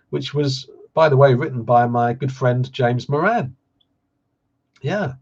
which was, by the way, written by my good friend James Moran. Yeah.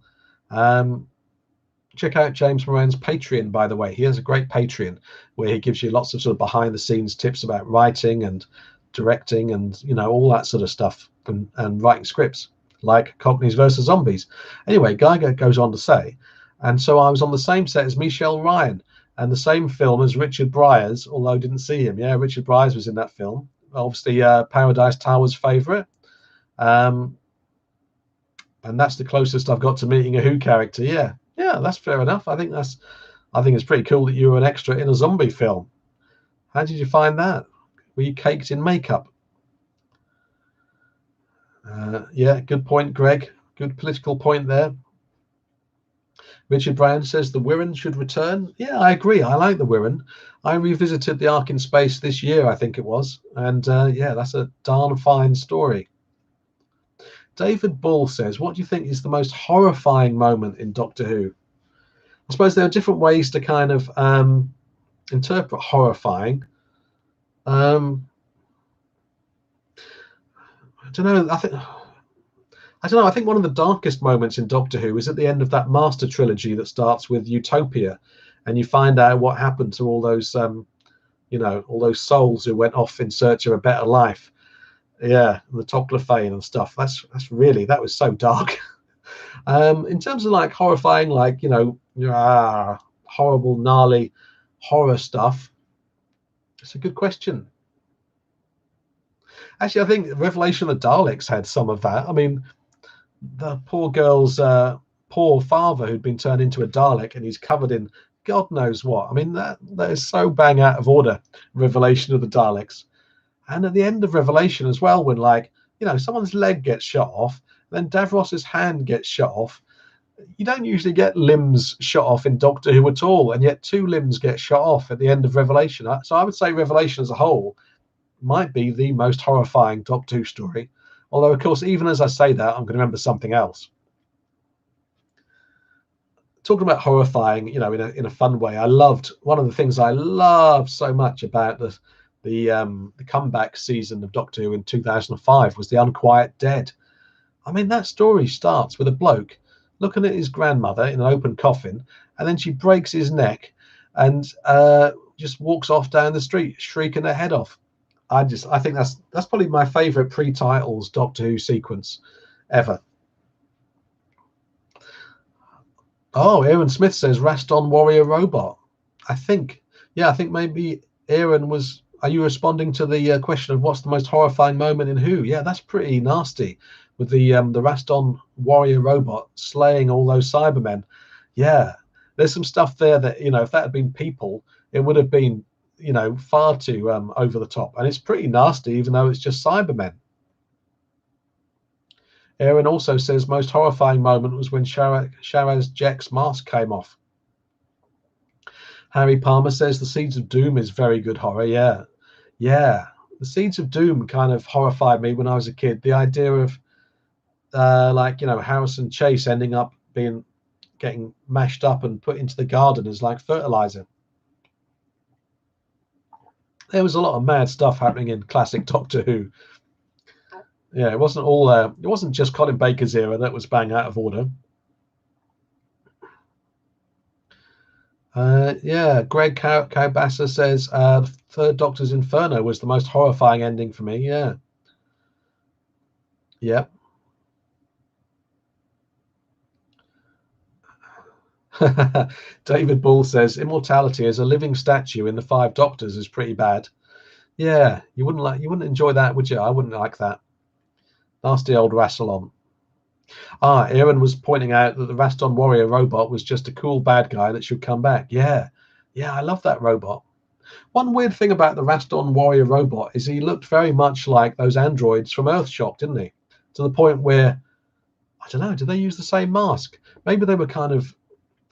Check out James Moran's Patreon, by the way. He has a great Patreon where he gives you lots of sort of behind the scenes tips about writing and directing and, all that sort of stuff and writing scripts like Cockneys versus Zombies. Anyway, Geiger goes on to say, and so I was on the same set as Michelle Ryan and the same film as Richard Briers, although I didn't see him. Yeah, Richard Briers was in that film. Obviously, Paradise Tower's favourite. And that's the closest I've got to meeting a Who character. Yeah, that's fair enough. I think it's pretty cool that you were an extra in a zombie film. How did you find that? Were you caked in makeup? Yeah, good point, Greg. Good political point there. Richard Brown says the Wirren should return. Yeah, I agree. I like the Wirren. I revisited the Ark in Space this year, I think it was. And yeah, that's a darn fine story. David Bull says, what do you think is the most horrifying moment in Doctor Who? I suppose there are different ways to kind of interpret horrifying. I don't know. I think one of the darkest moments in Doctor Who is at the end of that Master trilogy that starts with Utopia, and you find out what happened to all those, all those souls who went off in search of a better life. Yeah, the Toclafane and stuff. That was so dark. In terms of like horrifying, like horrible, gnarly horror stuff. It's a good question. Actually, I think Revelation of the Daleks had some of that. I mean, the poor girl's poor father who'd been turned into a Dalek and he's covered in God knows what. I mean, that is so bang out of order, Revelation of the Daleks. And at the end of Revelation as well, when someone's leg gets shot off, then Davros's hand gets shot off. You don't usually get limbs shot off in Doctor Who at all, and yet 2 limbs get shot off at the end of Revelation. So I would say Revelation as a whole might be the most horrifying Doctor Who story. Although, of course, even as I say that, I'm going to remember something else. Talking about horrifying, in a fun way, one of the things I loved so much about the comeback season of Doctor Who in 2005 was The Unquiet Dead. I mean, that story starts with a bloke looking at his grandmother in an open coffin, and then she breaks his neck and just walks off down the street, shrieking her head off. I think that's probably my favourite pre-titles Doctor Who sequence ever. Oh, Aaron Smith says Raston Warrior Robot. I think maybe Aaron was. Are you responding to the question of what's the most horrifying moment in Who? Yeah, that's pretty nasty, with the Raston Warrior Robot slaying all those Cybermen. Yeah, there's some stuff there that if that had been people, it would have been far too over the top, and it's pretty nasty, even though it's just Cybermen. Aaron also says most horrifying moment was when Sharaz Jek's mask came off. Harry Palmer says The Seeds of Doom is very good horror. Yeah. Yeah. The Seeds of Doom kind of horrified me when I was a kid. The idea of like, you know, Harrison Chase ending up getting mashed up and put into the garden as like fertilizer. There was a lot of mad stuff happening in classic Doctor Who. Yeah, it wasn't just Colin Baker's era that was bang out of order. Yeah, Greg Cowbasser says the Third Doctor's Inferno was the most horrifying ending for me. Yeah. Yep. David Bull says immortality as a living statue in the Five Doctors is pretty bad. Yeah, you wouldn't enjoy that, would you? I wouldn't like that. Nasty old Rassilon. Aaron was pointing out that the Raston Warrior robot was just a cool bad guy that should come back. Yeah, I love that robot. One weird thing about the Raston Warrior robot is he looked very much like those androids from Earthshock, didn't he? To the point where, I don't know, did they use the same mask? Maybe they were kind of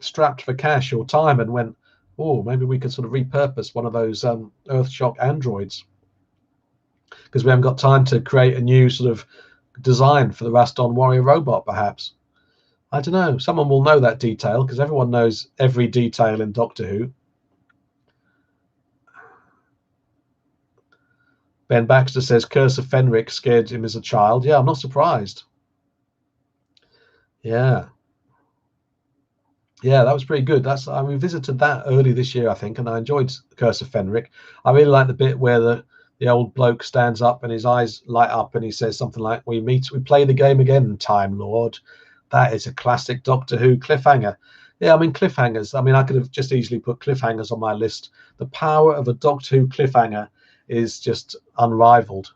strapped for cash or time and went, oh, maybe we could sort of repurpose one of those Earthshock androids, because we haven't got time to create a new sort of design for the Raston Warrior robot, perhaps. I don't know. Someone will know that detail, because everyone knows every detail in Doctor Who. Ben Baxter says Curse of Fenric scared him as a child. Yeah, I'm not surprised. Yeah, that was pretty good. I revisited that early this year, I think, and I enjoyed Curse of Fenric. I really like the bit where the old bloke stands up and his eyes light up and he says something like, we play the game again, Time Lord. That is a classic Doctor Who cliffhanger. Yeah, I mean, cliffhangers. I mean, I could have just easily put cliffhangers on my list. The power of a Doctor Who cliffhanger is just unrivaled.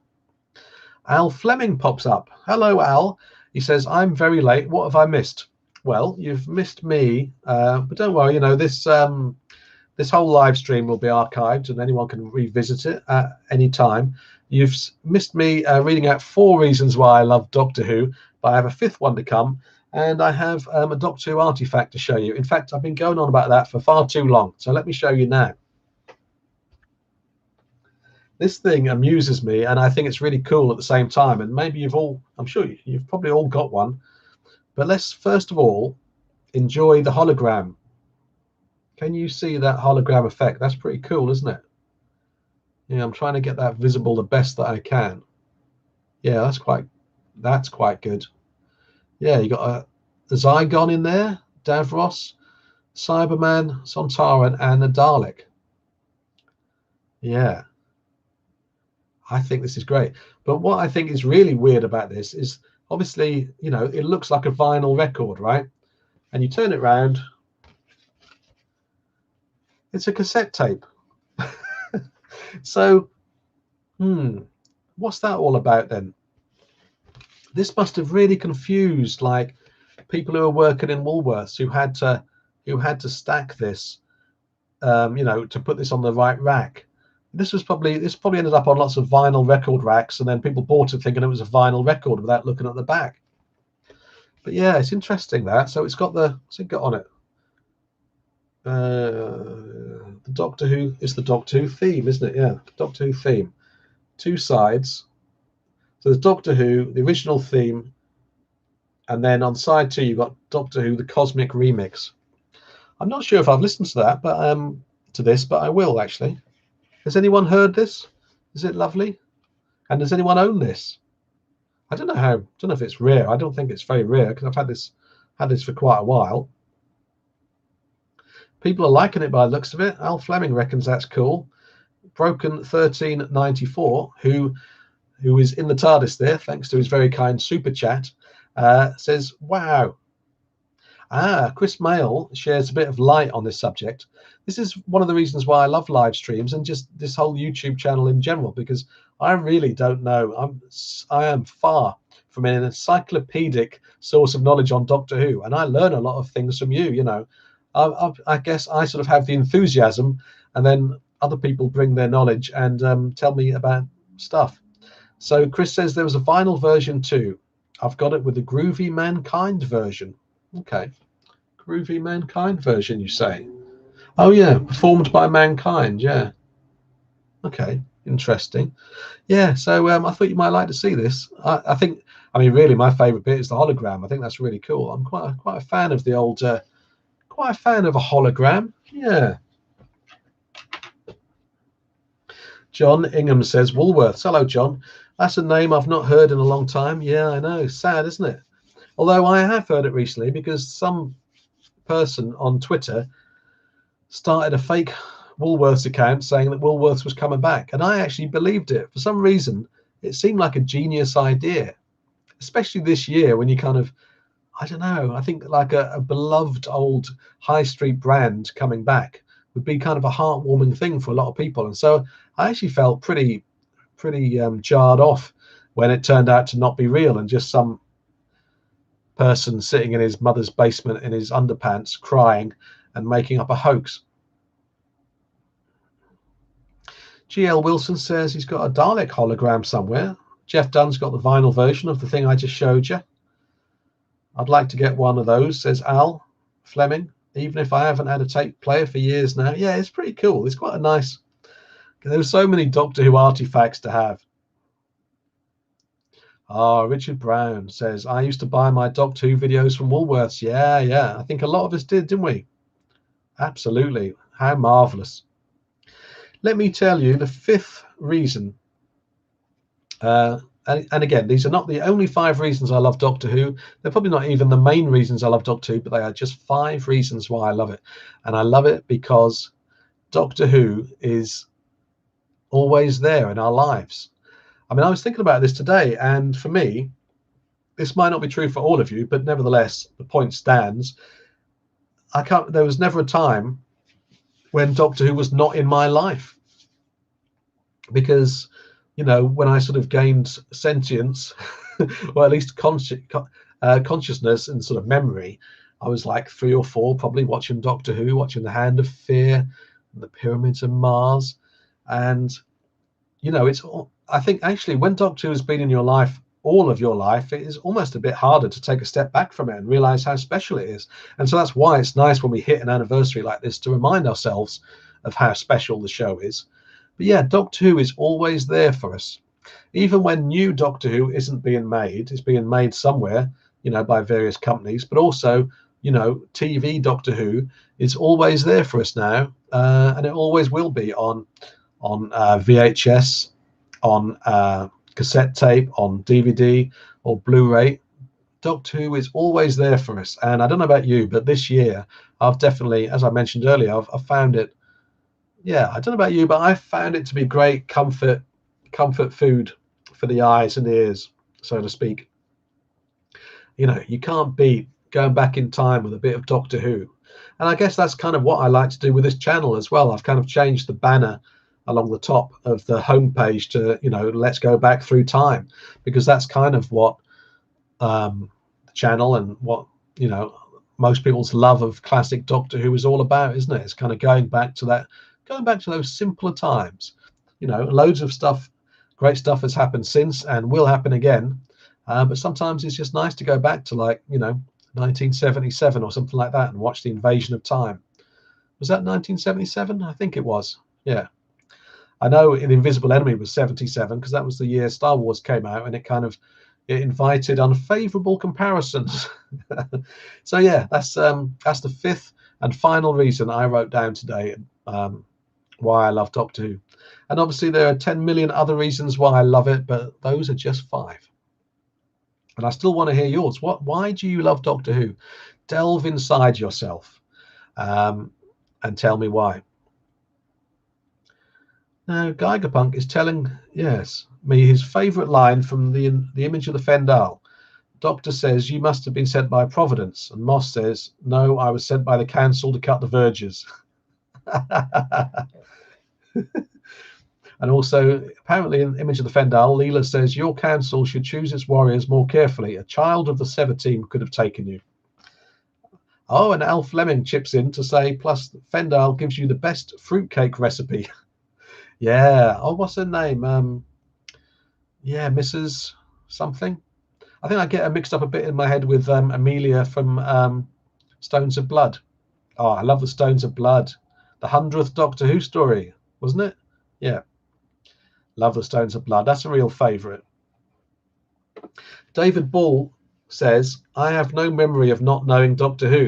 Al Fleming pops up. Hello, Al. He says, I'm very late. What have I missed? Well, you've missed me, but don't worry. You know, this whole live stream will be archived and anyone can revisit it at any time. You've missed me reading out 4 reasons why I love Doctor Who, but I have a 5th one to come, and I have a Doctor Who artifact to show you. In fact, I've been going on about that for far too long, so let me show you now. This thing amuses me, and I think it's really cool at the same time, and maybe I'm sure you've probably all got one. But let's first of all enjoy the hologram. Can you see that hologram effect? That's pretty cool, isn't it? Yeah, I'm trying to get that visible the best that I can. Yeah, that's quite good. Yeah, you got a Zygon in there, Davros, Cyberman, Sontaran, and a Dalek. Yeah, I think this is great. But what I think is really weird about this is, obviously, you know, it looks like a vinyl record, right? And you turn it around, it's a cassette tape. So, what's that all about then? This must have really confused like people who are working in Woolworths who had to stack this, you know, to put this on the right rack. This probably ended up on lots of vinyl record racks, and then people bought it thinking it was a vinyl record without looking at the back. But yeah, it's interesting that. So it's got what's it got on it? The Doctor Who is the Doctor Who theme, isn't it? Yeah, Doctor Who theme. 2 sides. So there's Doctor Who, the original theme, and then on side 2 you've got Doctor Who, the Cosmic Remix. I'm not sure if I've listened to that, but I will actually. Has anyone heard this? Is it lovely? And does anyone own this? I don't know if it's rare. I don't think it's very rare, because I've had this for quite a while. People are liking it by the looks of it. Al Fleming reckons that's cool. Broken 1394, who is in the TARDIS there, thanks to his very kind super chat, says, wow. Chris Mail shares a bit of light on this subject. This is one of the reasons why I love live streams and just this whole YouTube channel in general, because I really don't know. I am far from an encyclopedic source of knowledge on Doctor Who, and I learn a lot of things from you. You know, I guess I sort of have the enthusiasm, and then other people bring their knowledge and tell me about stuff. So Chris says there was a vinyl version too. I've got it with the Groovy Mankind version. Okay, Groovy Mankind version, you say? Oh yeah, performed by mankind. Yeah. Okay. Interesting. Yeah. So I thought you might like to see this. I think. I mean, really, my favourite bit is the hologram. I think that's really cool. I'm quite a fan of the old. Quite a fan of a hologram. Yeah. John Ingham says Woolworths. Hello, John. That's a name I've not heard in a long time. Yeah, I know. Sad, isn't it? Although I have heard it recently because some person on Twitter started a fake Woolworths account saying that Woolworths was coming back. And I actually believed it. For some reason, it seemed like a genius idea, especially this year when you kind of, I don't know, I think like a beloved old high street brand coming back would be kind of a heartwarming thing for a lot of people. And so I actually felt pretty jarred off when it turned out to not be real and just some person sitting in his mother's basement in his underpants crying and making up a hoax. GL Wilson says he's got a Dalek hologram somewhere. Jeff Dunn's got the vinyl version of the thing I just showed you. I'd like to get one of those, says Al Fleming, even if I haven't had a tape player for years now. Yeah, it's pretty cool. It's quite a nice... There's so many Doctor Who artifacts to have. Richard Brown says, I used to buy my Doctor Who videos from Woolworths. Yeah. I think a lot of us did, didn't we? Absolutely. How marvellous. Let me tell you the fifth reason. And again, these are not the only 5 reasons I love Doctor Who. They're probably not even the main reasons I love Doctor Who, but they are just 5 reasons why I love it. And I love it because Doctor Who is always there in our lives. I mean, I was thinking about this today, and for me, this might not be true for all of you, but nevertheless, the point stands. There was never a time when Doctor Who was not in my life, because, you know, when I sort of gained sentience, or at least consciousness and sort of memory, I was like 3 or 4, probably watching Doctor Who, watching The Hand of Fear, and The Pyramids of Mars, and you know, I think actually when Doctor Who has been in your life, all of your life, it is almost a bit harder to take a step back from it and realize how special it is. And so that's why it's nice when we hit an anniversary like this to remind ourselves of how special the show is. But yeah, Doctor Who is always there for us. Even when new Doctor Who isn't being made, it's being made somewhere, you know, by various companies, but also, you know, TV Doctor Who is always there for us now, and it always will be on VHS, on cassette tape, on DVD or Blu-ray. Doctor Who is always there for us. And I don't know about you, but this year I've definitely, as I mentioned earlier, I've found it. Yeah, I don't know about you, but I found it to be great comfort food for the eyes and ears, so to speak. You know, you can't beat going back in time with a bit of Doctor Who. And I guess that's kind of what I like to do with this channel as well. I've kind of changed the banner along the top of the homepage to, you know, let's go back through time, because that's kind of what the channel and what, you know, most people's love of classic Doctor Who is all about, isn't it? It's kind of going back to those simpler times. You know, loads of stuff, great stuff has happened since and will happen again, but sometimes it's just nice to go back to, like, you know, 1977 or something like that and watch the Invasion of Time. Was that 1977? I think it was. Yeah. I know The Invisible Enemy was 77 because that was the year Star Wars came out, and it invited unfavorable comparisons. So yeah, that's the fifth and final reason I wrote down today why I love Doctor Who. And obviously there are 10 million other reasons why I love it, but those are just 5. And I still want to hear yours. Why do you love Doctor Who? Delve inside yourself and tell me why. Now, Geigerpunk is telling me his favourite line from the Image of the Fendal. Doctor says, "You must have been sent by Providence," and Moss says, "No, I was sent by the council to cut the verges." And also, apparently in Image of the Fendal, Leela says, "Your council should choose its warriors more carefully. A child of the Sever team could have taken you." Oh, and Al Fleming chips in to say, "Plus, Fendal gives you the best fruitcake recipe." Yeah. Oh, what's her name? Yeah, Mrs. something. I think I get her mixed up a bit in my head with Amelia from Stones of Blood. Oh, I love the Stones of Blood. The 100th Doctor Who story, wasn't it? Yeah. Love the Stones of Blood. That's a real favourite. David Ball says, I have no memory of not knowing Doctor Who.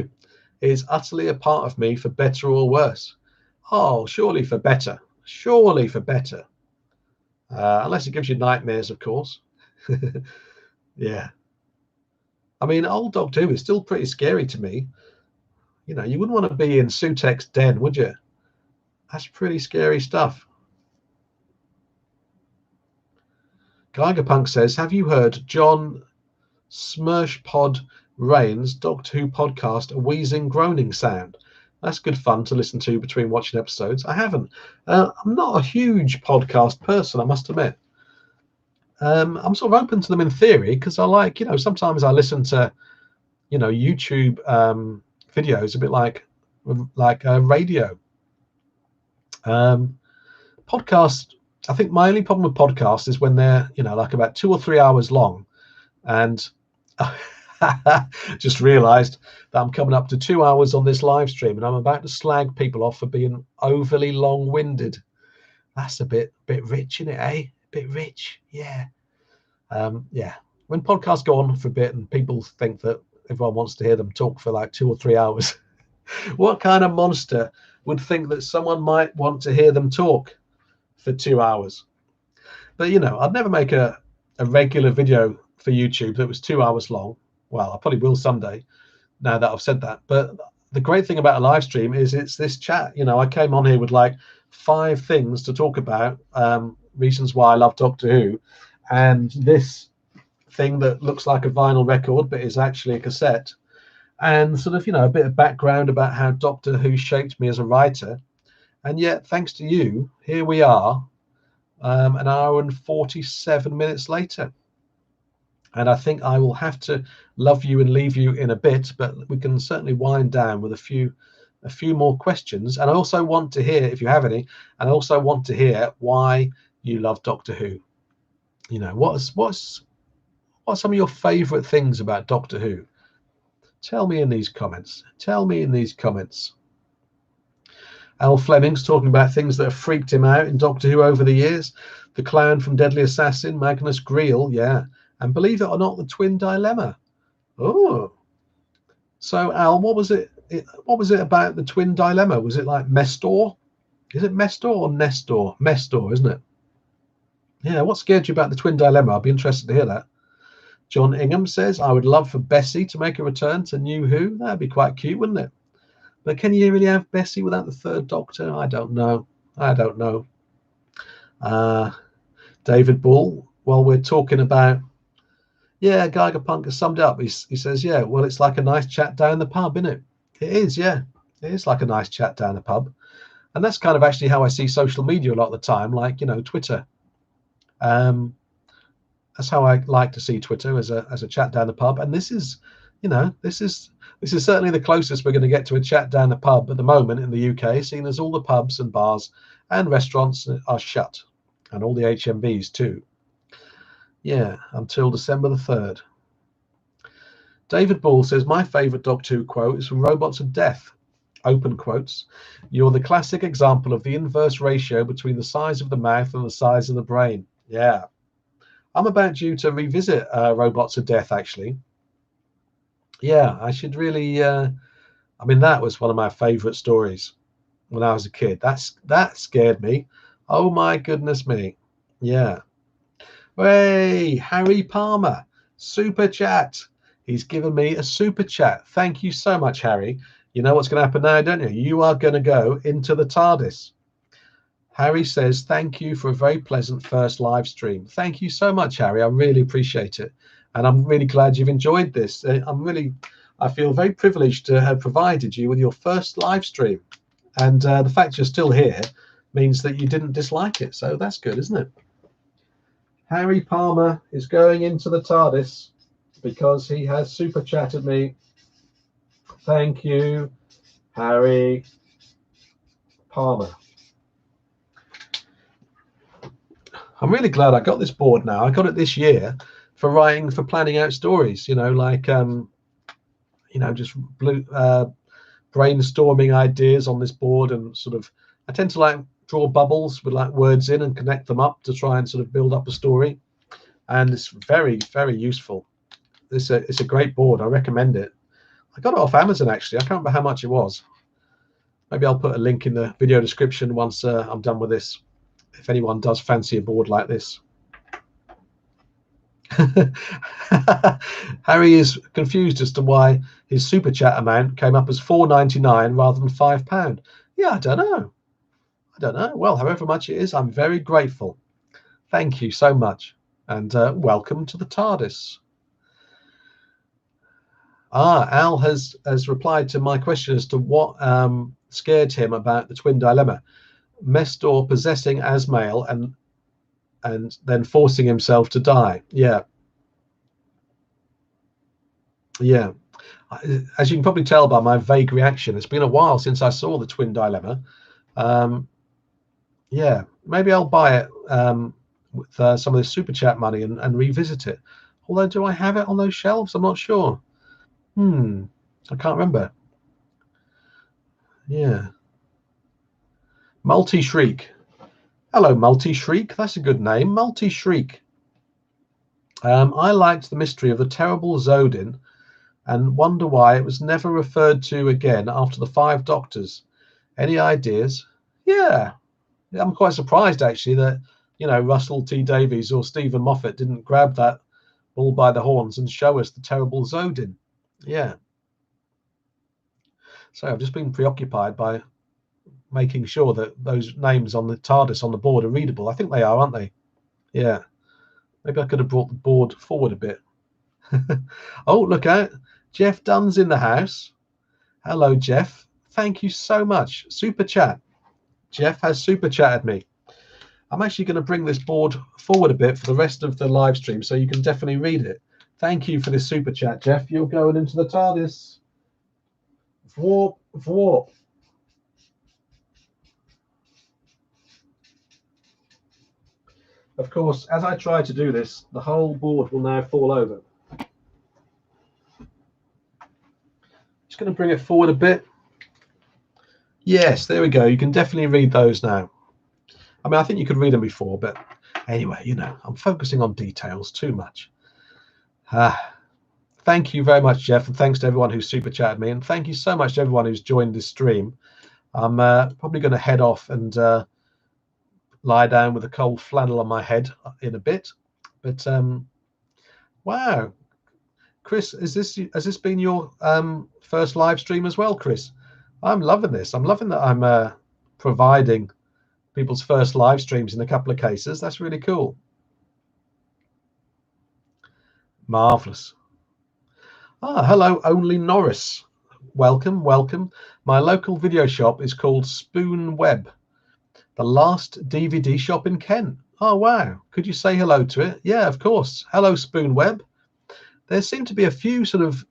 It is utterly a part of me, for better or worse. Oh, surely for better. Surely for better. Unless it gives you nightmares, of course. Yeah. I mean, old Doctor Who is still pretty scary to me. You know, you wouldn't want to be in Sutek's den, would you? That's pretty scary stuff. Geigerpunk says, have you heard John Smirshpod Rain's Doctor Who podcast, A Wheezing Groaning Sound? That's good fun to listen to between watching episodes. I haven't. I'm not a huge podcast person, I must admit. I'm sort of open to them in theory, because I like, you know, sometimes I listen to, you know, YouTube videos a bit like radio. Podcast, I think my only problem with podcasts is when they're, you know, like about 2 or 3 hours long, and just realized that I'm coming up to 2 hours on this live stream, and I'm about to slag people off for being overly long-winded. That's a bit rich, isn't it, eh? A bit rich, yeah. Yeah, when podcasts go on for a bit and people think that everyone wants to hear them talk for like 2 or 3 hours, what kind of monster would think that someone might want to hear them talk for 2 hours? But, you know, I'd never make a regular video for YouTube that was 2 hours long. Well, I probably will someday, now that I've said that. But the great thing about a live stream is it's this chat. You know, I came on here with like 5 things to talk about, reasons why I love Doctor Who, and this thing that looks like a vinyl record but is actually a cassette, and sort of, you know, a bit of background about how Doctor Who shaped me as a writer. And yet, thanks to you, here we are, an hour and 47 minutes later. And I think I will have to love you and leave you in a bit, but we can certainly wind down with a few more questions. And I also want to hear, if you have any, and I also want to hear why you love Doctor Who. You know, what's some of your favorite things about Doctor Who? Tell me in these comments. Tell me in these comments. Al Fleming's talking about things that have freaked him out in Doctor Who over the years. The clown from Deadly Assassin, Magnus Greel, yeah. And believe it or not, the twin dilemma. Oh. So Al, what was it about the twin dilemma? Was it like Mestor? Is it Mestor or Nestor? Mestor, isn't it? Yeah, what scared you about the twin dilemma? I'll be interested to hear that. John Ingham says, I would love for Bessie to make a return to New Who. That'd be quite cute, wouldn't it? But can you really have Bessie without the third Doctor? I don't know. David Ball, while we're talking about, yeah, Geigerpunk has summed it up. He says, yeah, well, it's like a nice chat down the pub, isn't it? It is, yeah. It is like a nice chat down the pub. And that's kind of actually how I see social media a lot of the time, like, you know, Twitter. That's how I like to see Twitter, as a chat down the pub. And this is, you know, this is certainly the closest we're going to get to a chat down the pub at the moment in the UK, seeing as all the pubs and bars and restaurants are shut, and all the HMVs too. Yeah, until December the 3rd. David Ball says, my favourite Doctor Who quote is from Robots of Death. Open quotes. You're the classic example of the inverse ratio between the size of the mouth and the size of the brain. Yeah. I'm about due to revisit Robots of Death, actually. Yeah, I should really... I mean, that was one of my favourite stories when I was a kid. That scared me. Oh, my goodness me. Yeah. Hey, Harry Palmer, super chat. He's given me a super chat. Thank you so much, Harry. You know what's going to happen now, don't you? You are going to go into the TARDIS. Harry says, thank you for a very pleasant first live stream. Thank you so much, Harry. I really appreciate it. And I'm really glad you've enjoyed this. I feel very privileged to have provided you with your first live stream. And the fact you're still here means that you didn't dislike it. So that's good, isn't it? Harry Palmer is going into the TARDIS because he has super chatted me. Thank you, Harry Palmer. I'm really glad I got this board now. I got it this year for planning out stories, you know, like, you know, just brainstorming ideas on this board, and sort of I tend to like draw bubbles with like words in and connect them up to try and sort of build up a story. And it's very, very useful. It's a great board. I recommend it. I got it off Amazon actually. I can't remember how much it was. Maybe I'll put a link in the video description once I'm done with this, if anyone does fancy a board like this. Harry is confused as to why his super chat amount came up as £4.99 rather than £5. Yeah, I don't know. Well, however much it is, I'm very grateful. Thank you so much, and welcome to the TARDIS. Al has replied to my question as to what scared him about the twin dilemma. Mestor possessing Asmael and then forcing himself to die. Yeah. As you can probably tell by my vague reaction, it's been a while since I saw the twin dilemma. Yeah, maybe I'll buy it with some of the super chat money and revisit it. Although, do I have it on those shelves? I'm not sure. I can't remember. Yeah. Multi-Shriek. Hello, Multi-Shriek. That's a good name. Multi-Shriek. I liked the mystery of the terrible Zodin and wonder why it was never referred to again after the 5 Doctors. Any ideas? Yeah. I'm quite surprised, actually, that, you know, Russell T Davies or Stephen Moffat didn't grab that bull by the horns and show us the terrible Zodin. Yeah. So I've just been preoccupied by making sure that those names on the TARDIS on the board are readable. I think they are, aren't they? Yeah. Maybe I could have brought the board forward a bit. Oh, look out. Jeff Dunn's in the house. Hello, Jeff. Thank you so much. Super chat. Jeff has super chatted me. I'm actually going to bring this board forward a bit for the rest of the live stream so you can definitely read it. Thank you for this super chat, Jeff. You're going into the TARDIS. Warp, warp. Of course, as I try to do this, the whole board will now fall over. Just going to bring it forward a bit. Yes, there we go. You can definitely read those now. I mean, I think you could read them before, but anyway, you know, I'm focusing on details too much. Thank you very much, Jeff, and thanks to everyone who's super chatted me, and thank you so much to everyone who's joined this stream. I'm probably going to head off and lie down with a cold flannel on my head in a bit. But wow, Chris, has this been your first live stream as well, Chris? I'm loving this. I'm loving that I'm providing people's first live streams in a couple of cases. That's really cool. Marvelous. Hello, Only Norris. Welcome, welcome. My local video shop is called Spoon Web, the last DVD shop in Kent. Oh, wow. Could you say hello to it? Yeah, of course. Hello, Spoon Web. There seem to be a few of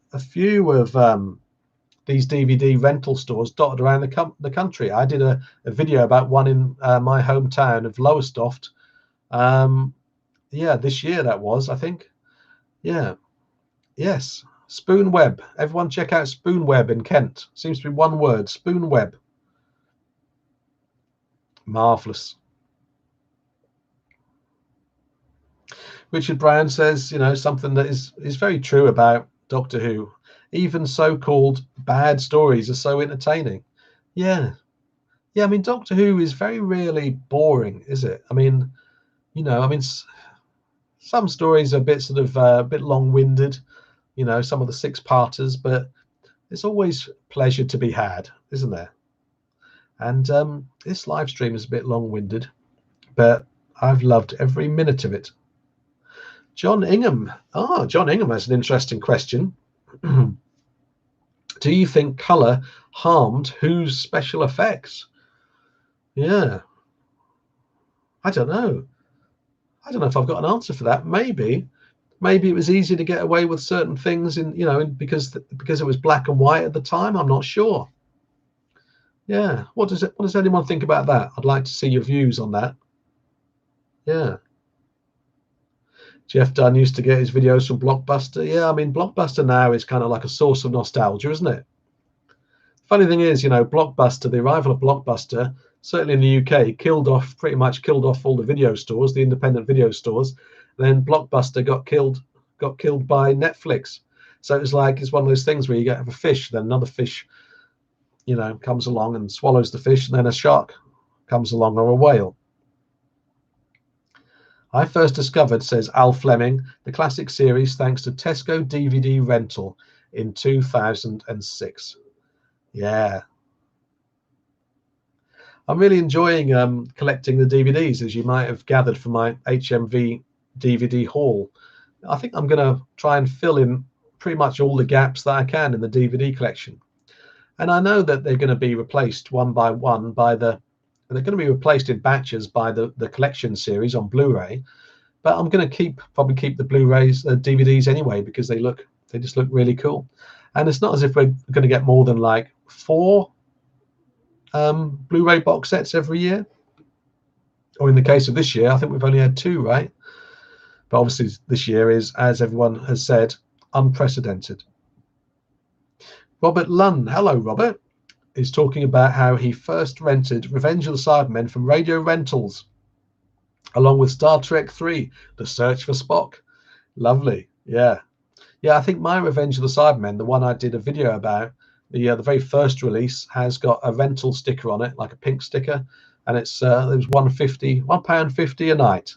these DVD rental stores dotted around the country. I did a video about one in my hometown of Lowestoft. Yeah, this year that was, I think. Yeah. Yes. Spoon Web. Everyone check out Spoon Web in Kent. Seems to be one word. Spoon Web. Marvelous. Richard Brown says, you know, something that is very true about Doctor Who. Even so-called bad stories are so entertaining. Yeah. I mean, Doctor Who is very rarely boring, is it? I mean, you know, I mean, some stories are a bit sort of a bit long-winded, you know, some of the 6-parters, but there's always pleasure to be had, isn't there? And this live stream is a bit long-winded, but I've loved every minute of it. John Ingham. John Ingham has an interesting question. Do you think colour harmed Who's special effects? Yeah. I don't know. I don't know if I've got an answer for that. Maybe it was easy to get away with certain things because it was black and white at the time. I'm not sure. Yeah. What does anyone think about that? I'd like to see your views on that. Yeah. Jeff Dunn used to get his videos from Blockbuster. Yeah, I mean, Blockbuster now is kind of like a source of nostalgia, isn't it? funny thing is, you know, Blockbuster, the arrival of Blockbuster, certainly in the UK, pretty much killed off all the video stores, the independent video stores. Then Blockbuster got killed by Netflix. So it's one of those things where you have a fish, then another fish, you know, comes along and swallows the fish, and then a shark comes along, or a whale. I first discovered, says Al Fleming, the classic series thanks to Tesco DVD rental in 2006. Yeah. I'm really enjoying collecting the DVDs, as you might have gathered from my HMV DVD haul. I think I'm going to try and fill in pretty much all the gaps that I can in the DVD collection. And I know that they're going to be replaced one by one they're going to be replaced in batches by the collection series on Blu-ray. But I'm going to probably keep the Blu-rays, the DVDs anyway, because they just look really cool. And it's not as if we're going to get more than like 4 Blu-ray box sets every year. Or in the case of this year, I think we've only had 2, right? But obviously this year is, as everyone has said, unprecedented. Robert Lunn, hello Robert, is talking about how he first rented Revenge of the Cybermen from Radio Rentals, along with Star Trek 3, The Search for Spock. Lovely, yeah. Yeah, I think my Revenge of the Cybermen, the one I did a video about, the very first release, has got a rental sticker on it, like a pink sticker, and it was £1.50 a night.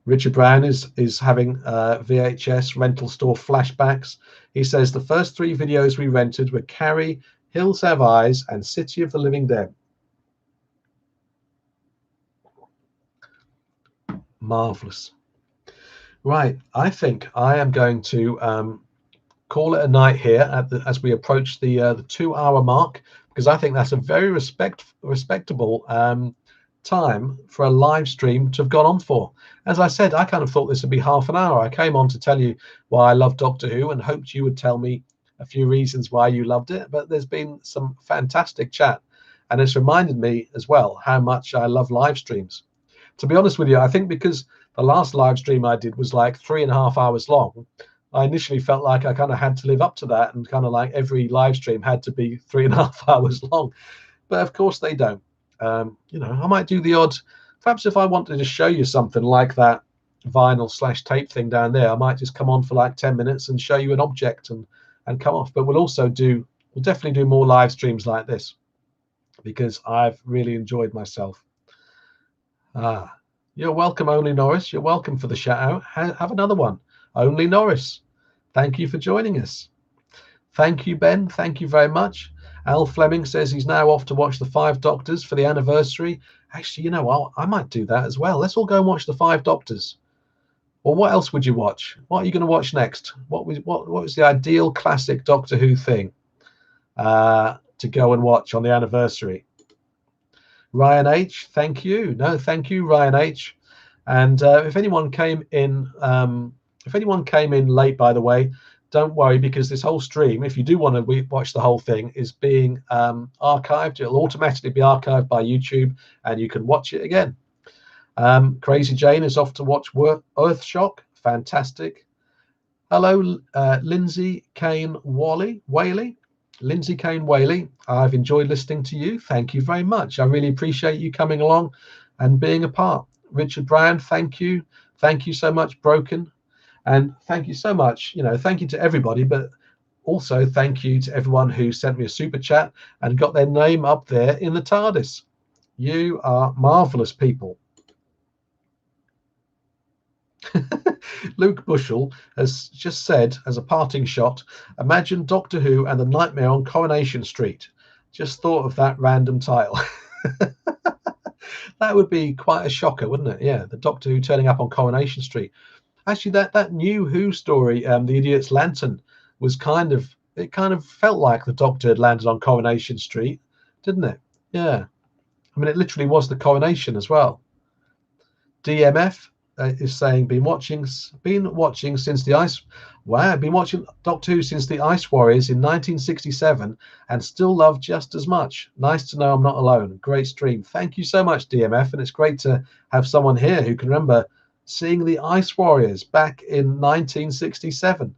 Richard Brown is having VHS rental store flashbacks. He says the first 3 videos we rented were Carrie, Hills Have Eyes, and City of the Living Dead. Marvelous. Right, I think I am going to call it a night here as we approach the 2-hour mark, because I think that's a very respectable time for a live stream to have gone on for. As I said, I kind of thought this would be half an hour. I came on to tell you why I love Doctor Who and hoped you would tell me a few reasons why you loved it, but there's been some fantastic chat, and it's reminded me as well how much I love live streams. To be honest with you, I think because the last live stream I did was like 3.5 hours long, I initially felt like I kind of had to live up to that, and kind of like every live stream had to be 3.5 hours long. But of course they don't. You know, I might do the odd, perhaps if I wanted to show you something like that vinyl/tape thing down there, I might just come on for like 10 minutes and show you an object and come off. But we'll definitely do more live streams like this, because I've really enjoyed myself. You're welcome, Only Norris. You're welcome for the shout out. Have another one. Only Norris, thank you for joining us. Thank you, Ben. Thank you very much. Al Fleming says he's now off to watch the 5 Doctors for the anniversary. Actually, you know what? I might do that as well. Let's all go and watch the 5 Doctors. Or what else would you watch? What are you going to watch next? What was the ideal classic Doctor Who thing to go and watch on the anniversary? Ryan H, thank you. No, thank you, Ryan H. And if anyone came in late, by the way, don't worry, because this whole stream, if you do want to watch the whole thing, is being archived. It'll automatically be archived by YouTube, and you can watch it again. Crazy Jane is off to watch Earthshock. Fantastic. Hello, Lindsay Kane Whaley. Lindsay Kane Whaley, I've enjoyed listening to you. Thank you very much. I really appreciate you coming along and being a part. Richard Brown, thank you. Thank you so much, Broken. And thank you so much, thank you to everybody, but also thank you to everyone who sent me a super chat and got their name up there in the TARDIS. You are marvelous people. Luke Bushell has just said, as a parting shot, imagine Doctor Who and the Nightmare on Coronation Street. Just thought of that random title. That would be quite a shocker, wouldn't it? Yeah, the Doctor Who turning up on Coronation Street. Actually, that new Who story, The Idiot's Lantern, was kind of felt like the Doctor had landed on Coronation Street, didn't it? Yeah. I mean, it literally was the coronation as well. DMF is saying, been watching since the Ice. Wow, been watching Doctor Who since the Ice Warriors in 1967 and still love just as much. Nice to know I'm not alone. Great stream. Thank you so much, DMF, and it's great to have someone here who can remember seeing the Ice Warriors back in 1967.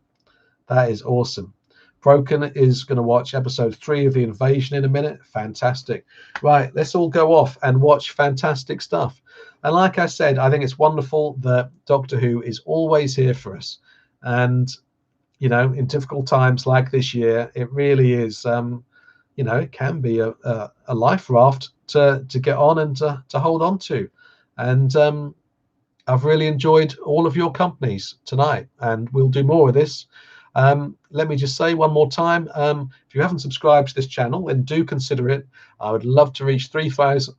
That is awesome. Broken is going to watch episode 3 of The Invasion in a minute. Fantastic. Right, let's all go off and watch fantastic stuff. And like I said, I think it's wonderful that Doctor Who is always here for us. And, you know, in difficult times like this year, it really is, you know, it can be a life raft to get on and to hold on to. And I've really enjoyed all of your companies tonight, and we'll do more of this. Let me just say one more time, if you haven't subscribed to this channel, then do consider it. I would love to reach 3,000,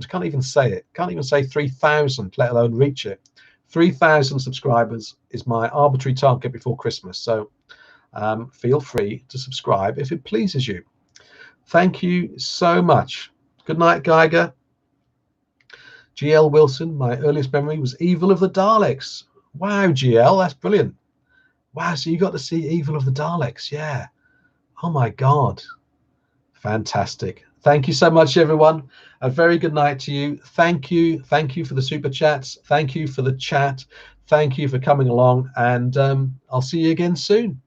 can't even say 3,000, let alone reach it. 3,000 subscribers is my arbitrary target before Christmas, so feel free to subscribe if it pleases you. Thank you so much. Good night, Geiger. GL Wilson, my earliest memory was Evil of the Daleks. Wow, GL, that's brilliant. Wow, so you got to see Evil of the Daleks. Yeah. Oh my God. Fantastic. Thank you so much, everyone. A very good night to you. Thank you. Thank you for the super chats. Thank you for the chat. Thank you for coming along. And I'll see you again soon.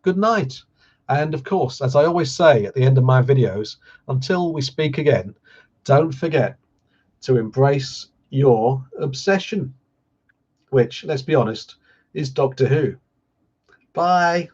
Good night. And of course, as I always say at the end of my videos, until we speak again, don't forget to embrace your obsession, which, let's be honest, is Doctor Who. Bye.